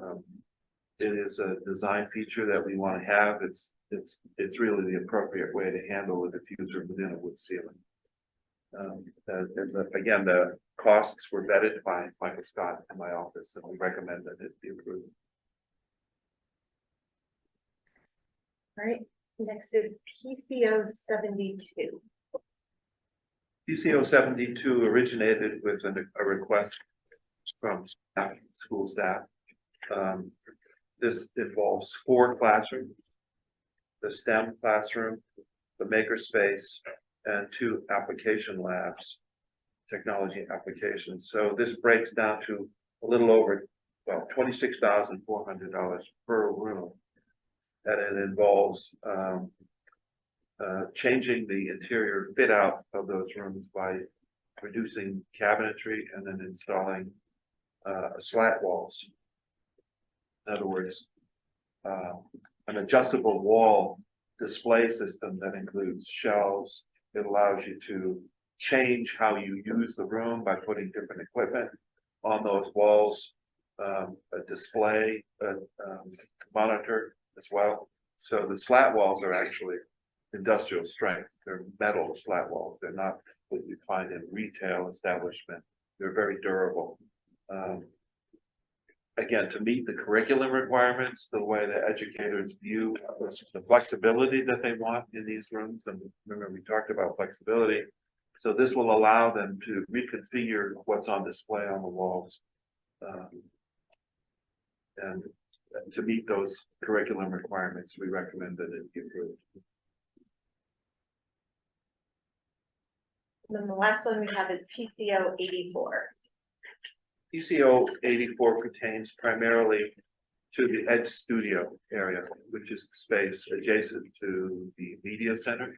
it is a design feature that we want to have. It's really the appropriate way to handle a diffuser within a wood ceiling. Again, the costs were vetted by Michael Scott in my office, and we recommend that it be approved. All right, next is PCO 72. PCO 72 originated with a request from staff, school staff. This involves 4 classrooms, the STEM classroom, the makerspace, and 2 application labs, technology applications. So this breaks down to a little over, well, $26,400 per room. And it involves changing the interior fit out of those rooms by reducing cabinetry and then installing slat walls. In other words, an adjustable wall display system that includes shelves. It allows you to change how you use the room by putting different equipment on those walls, a display, a monitor as well. So the slat walls are actually industrial strength. They're metal slat walls. They're not what you find in retail establishment. They're very durable. Again, to meet the curriculum requirements, the way the educators view the flexibility that they want in these rooms. And remember, we talked about flexibility. So this will allow them to reconfigure what's on display on the walls. And to meet those curriculum requirements, we recommend that it be approved. And then the last one we have is PCO 84. PCO 84 pertains primarily to the Ed Studio area, which is the space adjacent to the media center,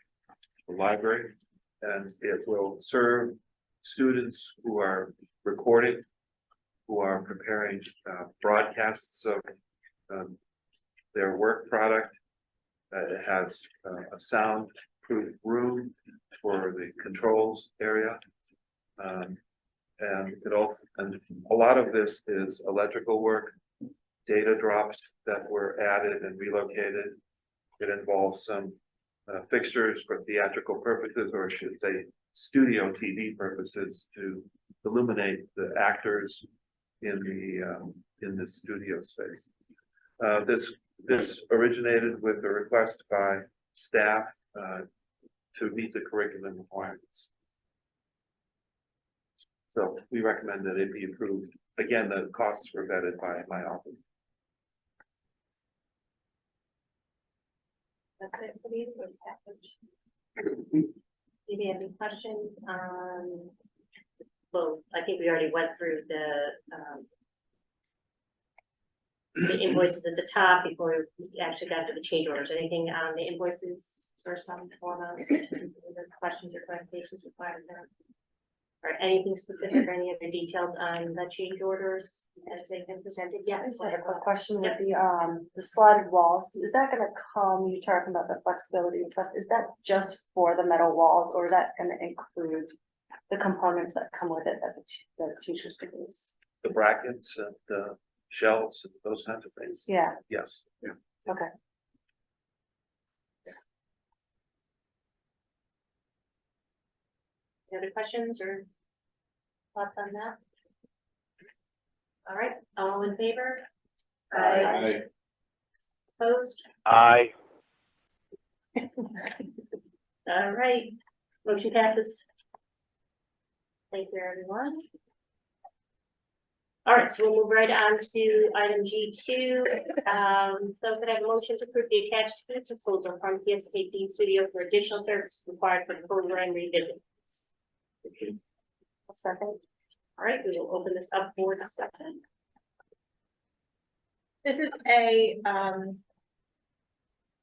the library, and it will serve students who are recording, who are preparing broadcasts of their work product. It has a soundproof room for the controls area. And it also, and a lot of this is electrical work, data drops that were added and relocated. It involves some fixtures for theatrical purposes, or I should say studio TV purposes, to illuminate the actors in the studio space. This originated with a request by staff to meet the curriculum requirements. So we recommend that it be approved. Again, the costs were vetted by my office. That's it for these, was package. questions on? Well, I think we already went through the invoices at the top before we actually got to the change orders. Anything on the invoices first and foremost? Questions or clarifications required there? Or anything specific or any other details on the change orders as they've been presented? Yeah. I just had a quick question with the slotted walls. Is that gonna come, you're talking about the flexibility and stuff, is that just for the metal walls or is that gonna include the components that come with it that the teachers can use? The brackets and shelves and those kinds of things. Yeah, Yes. okay. Any other questions or thoughts on that? All right, all in favor? Aye. Opposed? Aye. All right, motion passes. Thank you, everyone. All right, so we'll move right on to item G2. So could I have a motion to approve the attached proposal from PSKP Studio for additional services required for the program revision? A second. All right, we will open this up for discussion. This is a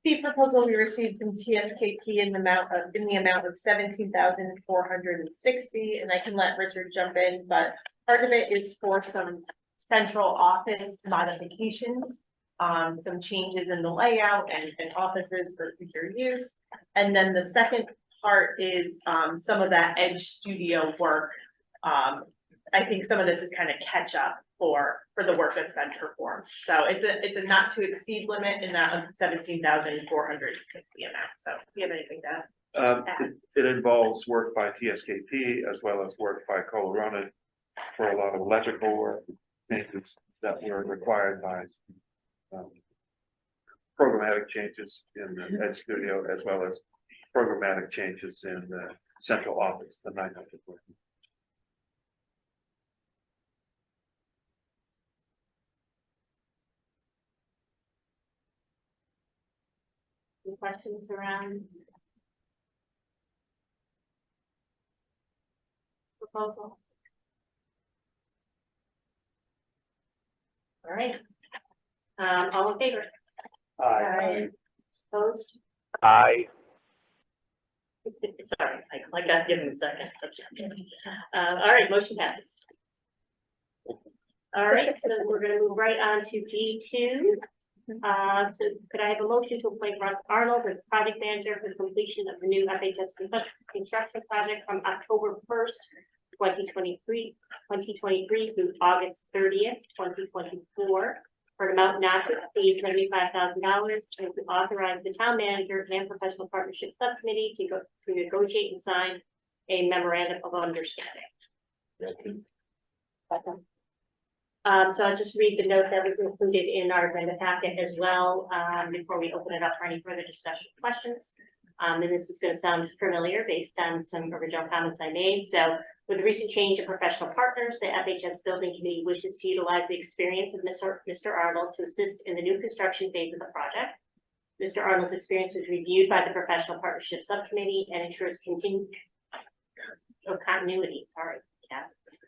fee proposal we received from TSKP in the amount of $17,460, and I can let Richard jump in, but part of it is for some central office modifications, some changes in the layout and offices for future use. And then the second part is some of that edge studio work. I think some of this is kind of catch up for the work that's been performed. So it's a not to exceed limit in that of $17,460 amount. So do you have anything to It involves work by TSKP as well as work by Colorado for a lot of electrical work, changes that were required by programmatic changes in the Ed Studio as well as programmatic changes in the central office, the 900 work. Any questions around proposal? All right. All in favor? Aye. Opposed? Aye. Sorry, I got given a second. All right, motion passes. All right, so we're gonna move right on to G2. So could I have a motion to appoint Russ Arnold as project manager for the completion of the new FHS construction project from October 1st, 2023 through August 30th, 2024, for an amount not to exceed $75,000, and to authorize the town manager and professional partnership subcommittee to negotiate and sign a memorandum of understanding. So I'll just read the note that was included in our agenda packet as well, before we open it up for any further discussion or questions. And this is going to sound familiar based on some original comments I made. So with the recent change in professional partners, the FHS Building Committee wishes to utilize the experience of Mr. Arnold to assist in the new construction phase of the project. Mr. Arnold's experience was reviewed by the Professional Partnership Subcommittee and ensures continued continuity,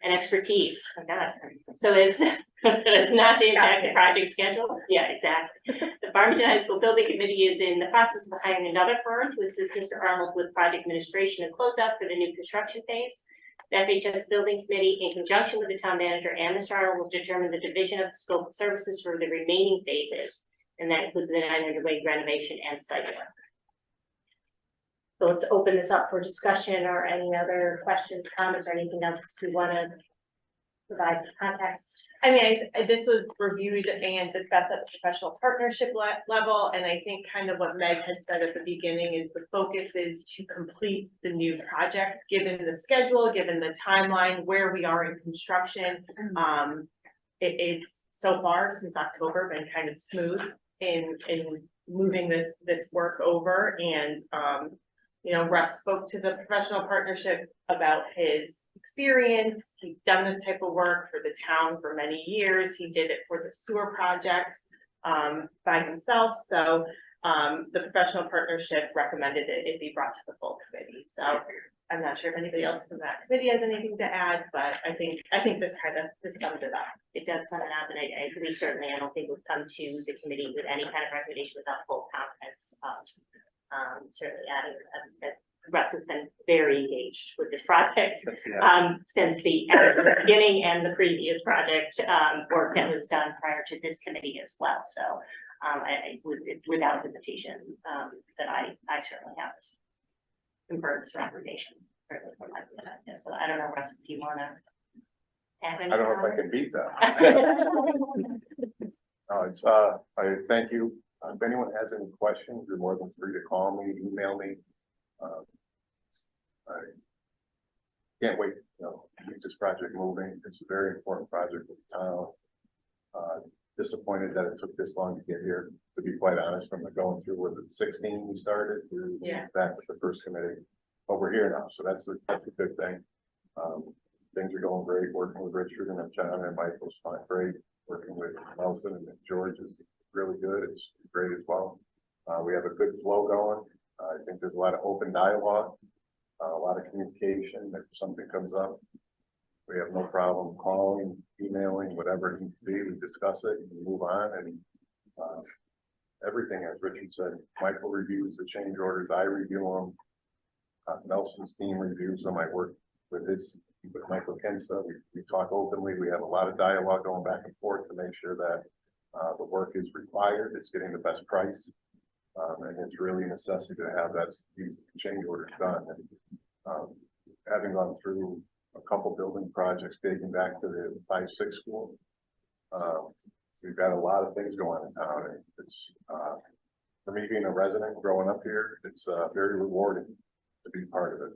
and expertise. Oh my God. So as not to impact the project schedule. Yeah, exactly. The Farmington High School Building Committee is in the process of hiring another firm to assist Mr. Arnold with project administration and closeout for the new construction phase. The FHS Building Committee, in conjunction with the town manager and Mr. Arnold, will determine the division of the scope of services for the remaining phases, and that includes the 900-way renovation and site work. So let's open this up for discussion or any other questions, comments, or anything else we want to provide context. I mean, this was reviewed and discussed at the professional partnership level, and I think kind of what Meg had said at the beginning is the focus is to complete the new project, given the schedule, given the timeline, where we are in construction. It's so far since October been kind of smooth in moving this work over, and you know, Russ spoke to the professional partnership about his experience. He's done this type of work for the town for many years. He did it for the sewer project by himself. So the professional partnership recommended it be brought to the full committee. So I'm not sure if anybody else from that committee has anything to add, but I think this sums it up. It does sum it up, and I agree certainly. I don't think we've come to the committee with any kind of recommendation without full confidence of certainly adding, Russ has been very engaged with this project since the beginning and the previous project work that was done prior to this committee as well. So without hesitation, that I certainly have confirmed this recommendation. Certainly from my perspective. So I don't know, Russ, if you want to add anything. I don't know if I can beat that. I thank you. If anyone has any questions, you're more than free to call me, email me. I can't wait, to keep this project moving. It's a very important project for the town. Disappointed that it took this long to get here, to be quite honest, from the going through with the 16 we started to back with the first committee. But we're here now, so that's a good thing. Things are going great, working with Richard and John and Michael's fine, great. Working with Nelson and George is really good. It's great as well. We have a good flow going. I think there's a lot of open dialogue, a lot of communication. If something comes up, we have no problem calling, emailing, whatever it needs to be. We discuss it and move on. And everything, as Richard said, Michael reviews the change orders. I review them. Nelson's team reviews them. I work with Michael Kensa. We talk openly. We have a lot of dialogue going back and forth to make sure that the work is required. It's getting the best price. And it's really a necessity to have these change orders done. And having gone through a couple building projects dating back to the 5-6 school, we've got a lot of things going on in town. And it's for me being a resident growing up here, it's very rewarding to be part of it.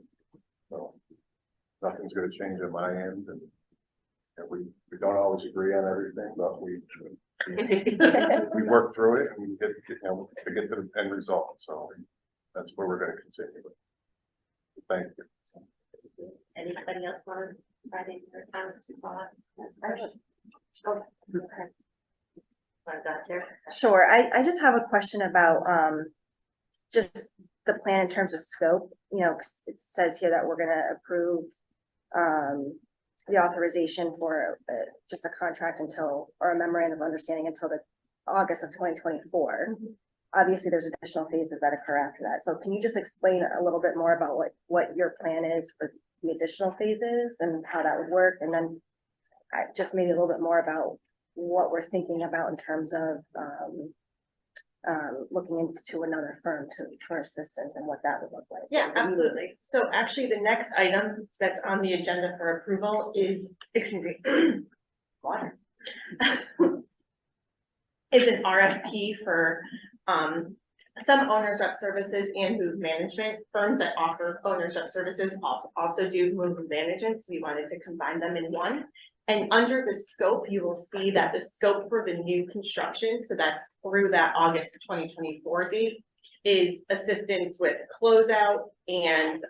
So nothing's going to change on my end, and we don't always agree on everything, but we work through it and we get to get to the end result. So that's where we're going to continue with. Thank you. Anybody else want to provide any comments? Sure, I just have a question about just the plan in terms of scope, 'cause it says here that we're gonna approve the authorization for just a contract or a memorandum of understanding until the August of 2024. Obviously, there's additional phases that occur after that. So can you just explain a little bit more about what your plan is for the additional phases and how that would work? And then just maybe a little bit more about what we're thinking about in terms of looking into another firm for assistance and what that would look like. Yeah, absolutely. So actually, the next item that's on the agenda for approval is, water. Is an RFP for some owners rep services and move management. Firms that offer owners rep services also do move management, so we wanted to combine them in one. And under the scope, you will see that the scope for the new construction, so that's through that August 2024 date, is assistance with closeout and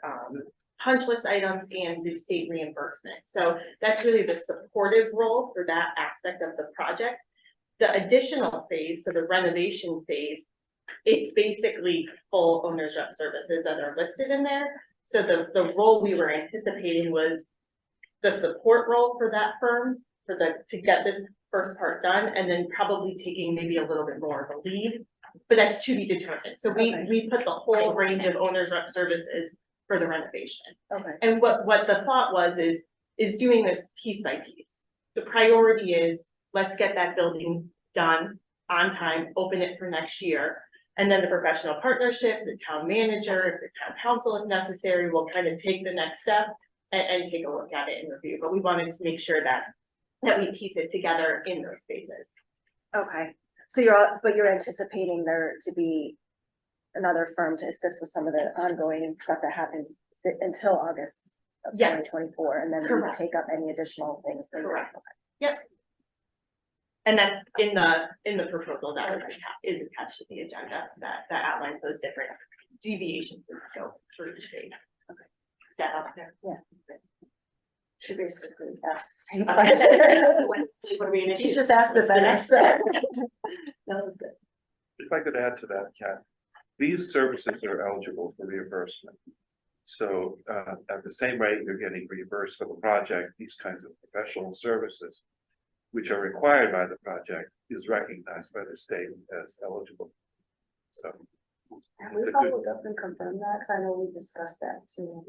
punch list items and the state reimbursement. So that's really the supportive role for that aspect of the project. The additional phase, so the renovation phase, it's basically full owner's rep services that are listed in there. So the role we were anticipating was the support role for that firm to get this first part done, and then probably taking maybe a little bit more of a lead, but that's to be determined. So we put the whole range of owner's rep services for the renovation. Okay. And what the thought was is doing this piece by piece. The priority is, let's get that building done on time, open it for next year. And then the professional partnership, the town manager, the town council, if necessary, will kind of take the next step and take a look at it and review. But we wanted to make sure that we piece it together in those phases. Okay, so you're anticipating there to be another firm to assist with some of the ongoing stuff that happens until August of 2024, and then we take up any additional things. Correct. Yep. And that's in the proposal that is attached to the agenda that outlines those different deviations in scope for each phase. Okay. Is that up there? Yeah. She basically asked the same question. She just asked it better, so. That was good. If I could add to that, Kat, these services are eligible for reimbursement. So at the same rate you're getting reimbursed for the project, these kinds of professional services, which are required by the project, is recognized by the state as eligible. So. Have we followed up and confirmed that? Cause I know we discussed that too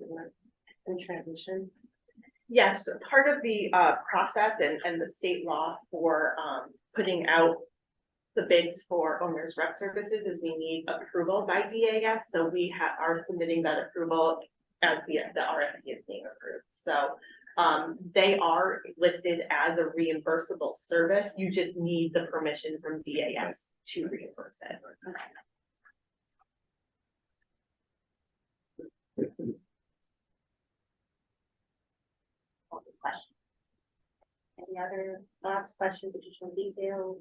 in transition. Yes, part of the process and the state law for putting out the bids for owners rep services is we need approval by DAS, so we are submitting that approval as the RFP is being approved. So they are listed as a reimbursable service. You just need the permission from DAS to reimburse it. Question. Any other thoughts, questions, additional details?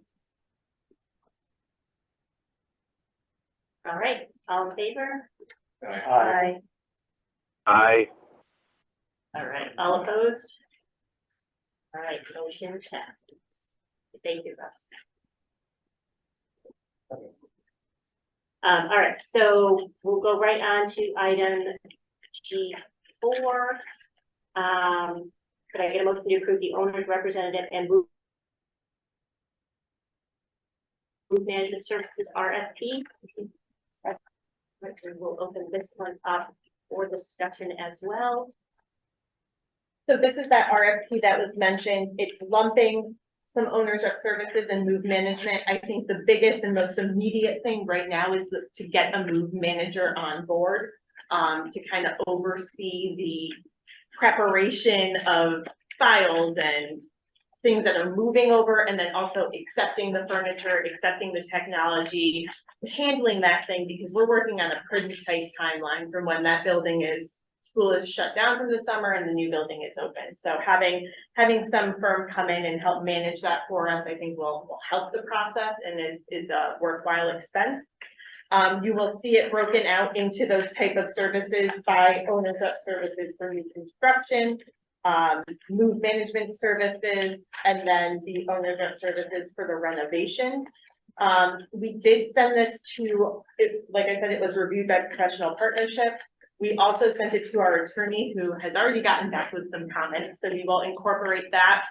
All right, all in favor? Aye. Aye. All right, all opposed? All right, motion passes. Thank you, Russ. All right, so we'll go right on to item G4. Could I get a motion to approve the owner's representative and roof management services RFP? We'll open this one up for discussion as well. So this is that RFP that was mentioned. It's lumping some owners rep services and move management. I think the biggest and most immediate thing right now is to get a move manager on board to kind of oversee the preparation of files and things that are moving over, and then also accepting the furniture, accepting the technology, handling that thing, because we're working on a pretty tight timeline from when that school is shut down from the summer and the new building is open. So having some firm come in and help manage that for us, I think will help the process and is a worthwhile expense. You will see it broken out into those type of services by owner's rep services for new construction, move management services, and then the owner's rep services for the renovation. We did send this to, like I said, it was reviewed by professional partnership. We also sent it to our attorney, who has already gotten back with some comments, so we will incorporate that.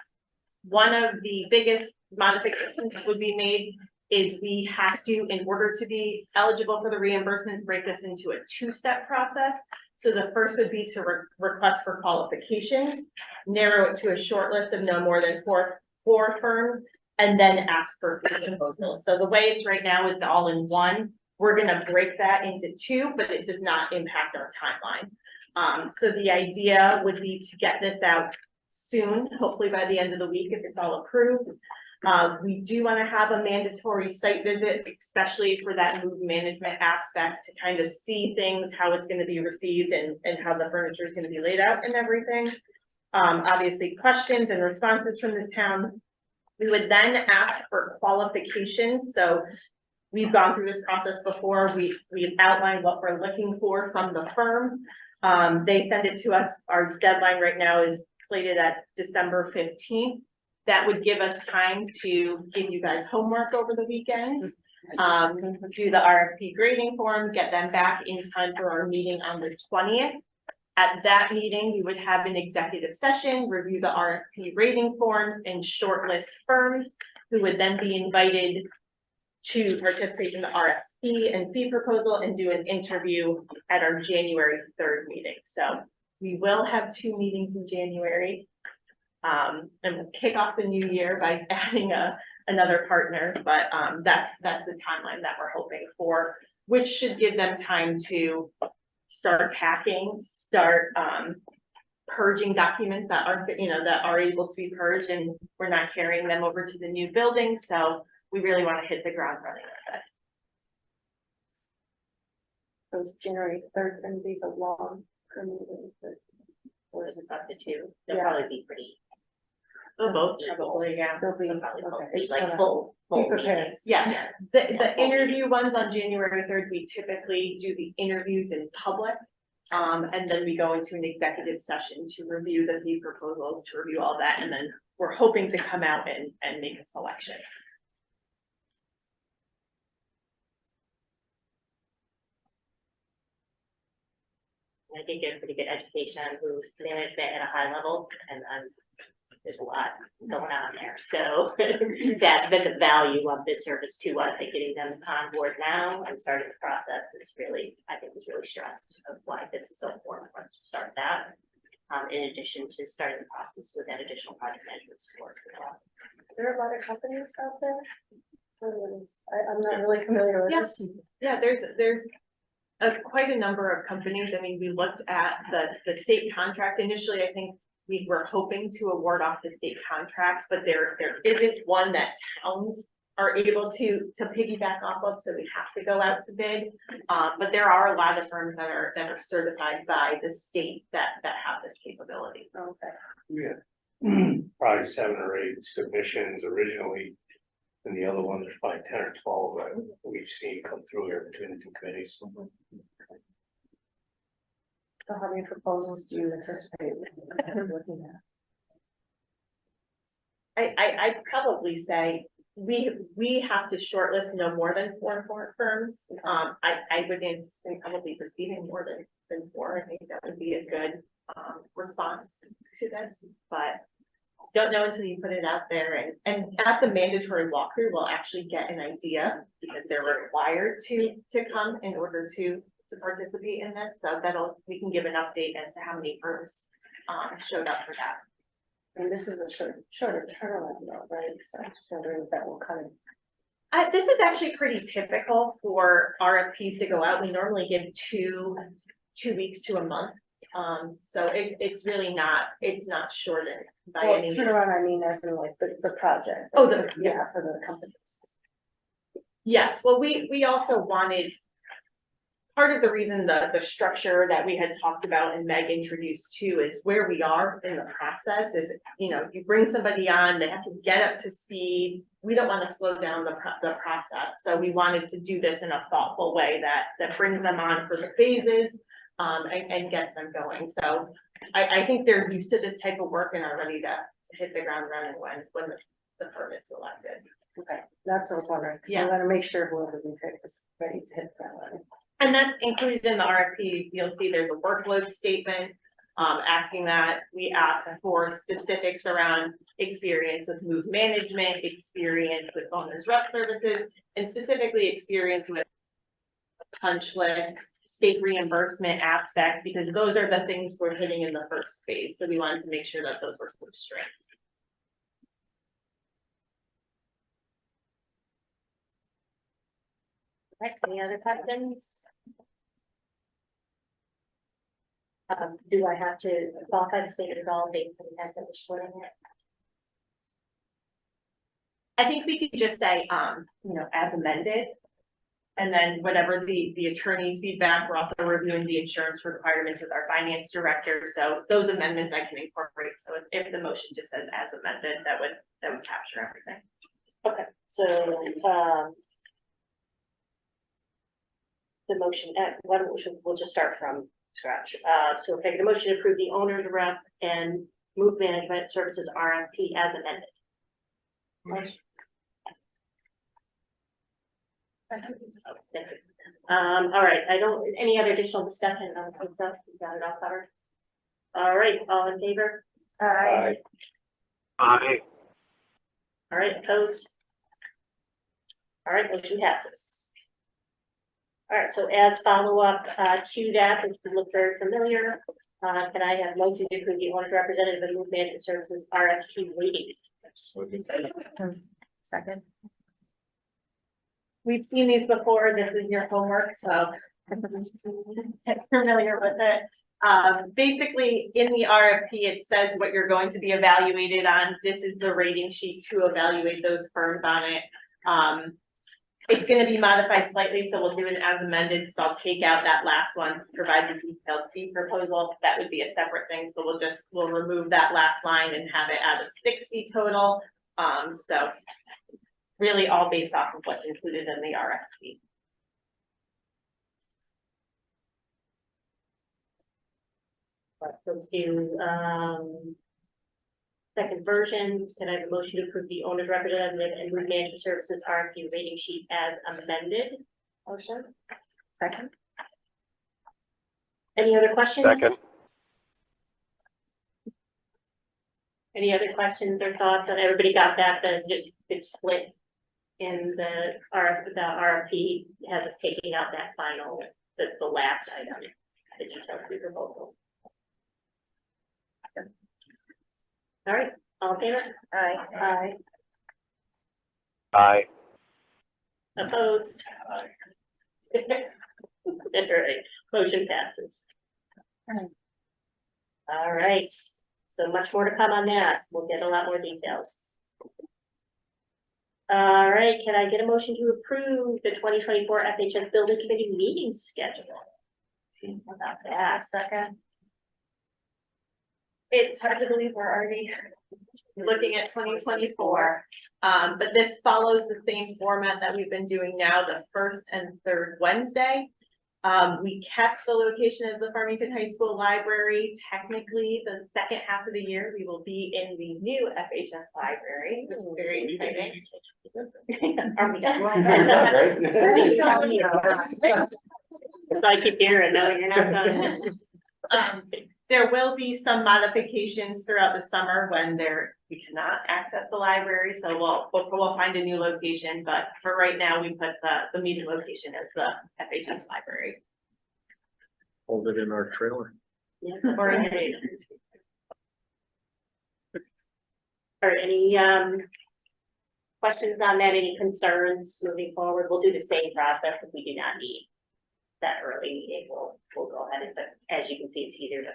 One of the biggest modifications that would be made is we have to, in order to be eligible for the reimbursement, break this into a two-step process. So the first would be to request for qualifications, narrow it to a short list of no more than four firms, and then ask for proposals. So the way it's right now, it's all in one. We're gonna break that into two, but it does not impact our timeline. So the idea would be to get this out soon, hopefully by the end of the week if it's all approved. We do want to have a mandatory site visit, especially for that move management aspect, to kind of see things, how it's going to be received and how the furniture is going to be laid out and everything. Obviously questions and responses from the town. We would then ask for qualifications. So we've gone through this process before. We've outlined what we're looking for from the firm. They send it to us. Our deadline right now is slated at December 15th. That would give us time to give you guys homework over the weekend, do the RFP grading form, get them back in time for our meeting on the 20th. At that meeting, we would have an executive session, review the RFP rating forms, and shortlist firms who would then be invited to participate in the RFP and fee proposal and do an interview at our January 3rd meeting. So we will have 2 meetings in January. And we'll kick off the new year by adding another partner, but that's the timeline that we're hoping for, which should give them time to start packing, start purging documents that are, that are able to be purged, and we're not carrying them over to the new building. So we really want to hit the ground running with this. So it's January 3rd and be the long meeting. Or is it up to 2? They'll Yeah. probably be pretty. They'll both probably, yeah. They'll be, They'll probably both okay. be Just like gonna full be prepared. meetings. Yes, the interview ones on January 3rd, we typically do the interviews in public. And then we go into an executive session to review the fee proposals, to review all that, and then we're hoping to come out and make a selection. I did get a pretty good education on who's management at a high level, and there's a lot going on there. So that's the value of this service to us, and getting them on board now and starting the process is really, I think, was really stressed of why this is so important for us to start that. In addition to starting the process with that additional project management support. There are a lot of companies out there. I'm not really familiar with Yes. this. Yeah, there's quite a number of companies. I mean, we looked at the state contract initially. I think we were hoping to award off the state contract, but there isn't one that towns are able to piggyback off of, so we have to go out to bid. But there are a lot of firms that are certified by the state that have this capability. Okay. We had probably 7 or 8 submissions originally. And the other one, there's probably 10 or 12 that we've seen come through here between the two committees. So how many proposals do you anticipate looking at? I'd probably say we have to shortlist no more than 4 firms. I would anticipate probably receiving more than 4. I think that would be a good response to this, but don't know until you put it out there. And at the mandatory walkthrough, we'll actually get an idea, because they're required to come in order to participate in this. So we can give an update as to how many firms showed up for that. And this is a shorter turnaround though, right? So I'm just wondering if that will kind of. This is actually pretty typical for RFPs to go out. We normally give 2 weeks to a month. So it's really not, it's not shortened by Well, any. turnaround, I mean, as in like the project. Oh, Yeah, for the companies. Yes, well, we also wanted, part of the reason the structure that we had talked about and Meg introduced too is where we are in the process is, you bring somebody on, they have to get up to speed. We don't want to slow down the process. So we wanted to do this in a thoughtful way that brings them on for the phases and gets them going. So I think they're used to this type of work and are ready to hit the ground running when the firm is selected. Okay, that's what I was wondering. 'Cause Yeah. we want to make sure whoever we pick is ready to hit that one. And that's included in the RFP. You'll see there's a workload statement, asking that we ask for specifics around experience with move management, experience with owner's rep services, and specifically experience with punch list, state reimbursement aspect, because those are the things we're hitting in the first phase. So we wanted to make sure that those were some strengths. Right, any other questions? Do I have to qualify the state at all based on the fact that we're splitting it? I think we could just say, as amended. And then whatever the attorney's feedback, we're also reviewing the insurance requirements with our finance director. So those amendments I can incorporate. So if the motion just says as amended, that would capture everything. Okay, so, the motion, we'll just start from scratch. So we're taking a motion to approve the owner's rep and move management services RFP as amended. All right, any other additional discussion on the stuff? You got it all covered? All right, all in favor? Aye. All right, opposed? All right, motion passes. All right, so as follow-up to that, which would look very familiar, can I have a motion to approve the owner's representative and move management services RFP rating? Second. We've seen these before. This is your homework, so familiar with it. Basically, in the RFP, it says what you're going to be evaluated on. This is the rating sheet to evaluate those firms on it. It's going to be modified slightly, so we'll do it as amended. So I'll take out that last one, provide the detailed fee proposal. That would be a separate thing. So we'll remove that last line and have it out of 60 total. So really all based off of what's included in the RFP. Let's do, second version. Can I have a motion to approve the owner's representative and move management services RFP rating sheet as amended? Motion? Second. Any other questions? Second. Any other questions or thoughts? And everybody got that, the just it's split in the RFP has us taking out that final, the last item, the detailed fee proposal. All right, all in favor? Aye. Aye. Opposed? All right, motion passes. All right, so much more to come on that. We'll get a lot more details. All right, can I get a motion to approve the 2024 FHS Building Committee meeting schedule? How about that? Second. It's hard to believe we're already looking at 2024. But this follows the same format that we've been doing now, the first and third Wednesday. We kept the location as the Farmington High School Library. Technically, the second half of the year, we will be in the new FHS library, which is very exciting. Are we done? Right? So I keep hearing, no, you're not done. There will be some modifications throughout the summer when we cannot access the library, so we'll find a new location, but for right now, we put the meeting location as the FHS library. Hold it in our trailer. Yeah, or any questions on that, any concerns moving forward? We'll do the same process if we do not need that early meeting. We'll go ahead and, but as you can see, it's easier to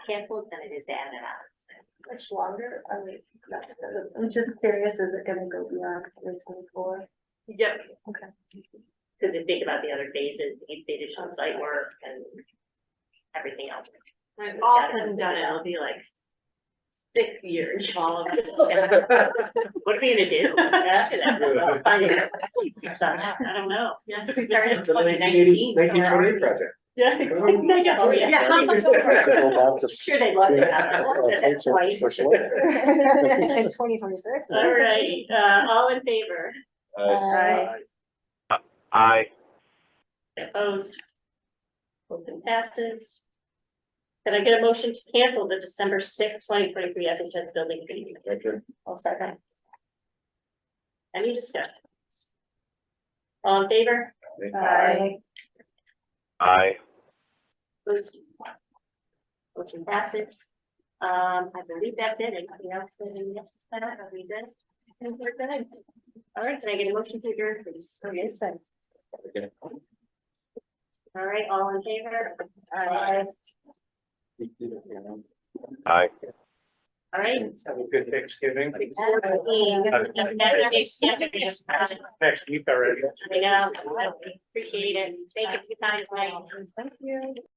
cancel it than it is to add it on. Much longer, I mean, I'm just curious, is it gonna go beyond 2024? Yep. Because if you think about the other phases, the additional site work and everything else. When it's all said and done, it'll be like 6 years of all of this. What are we gonna do? After that? I don't know. Yes, we started in It's a 2019. so we're 1928 already- project. Yeah. Go back to- Sure they love it. Thanks for sure. In 2026? All right, all in favor? Aye. Aye. Opposed? Motion passes. Can I get a motion to cancel the December 6th, 2023 FHS building committee? I'll second. Any discussion? All in favor? Aye. Aye. Opposed? Motion passes. I believe that's it. Anything else? Are we good? I think we're good. All right, can I get a motion to adjourn, please? Okay, thanks. All right, all in favor? Aye. Aye. All right. Have a good Thanksgiving. Next Next week already. I know, appreciate it. Thank you for your time tonight. Thank you.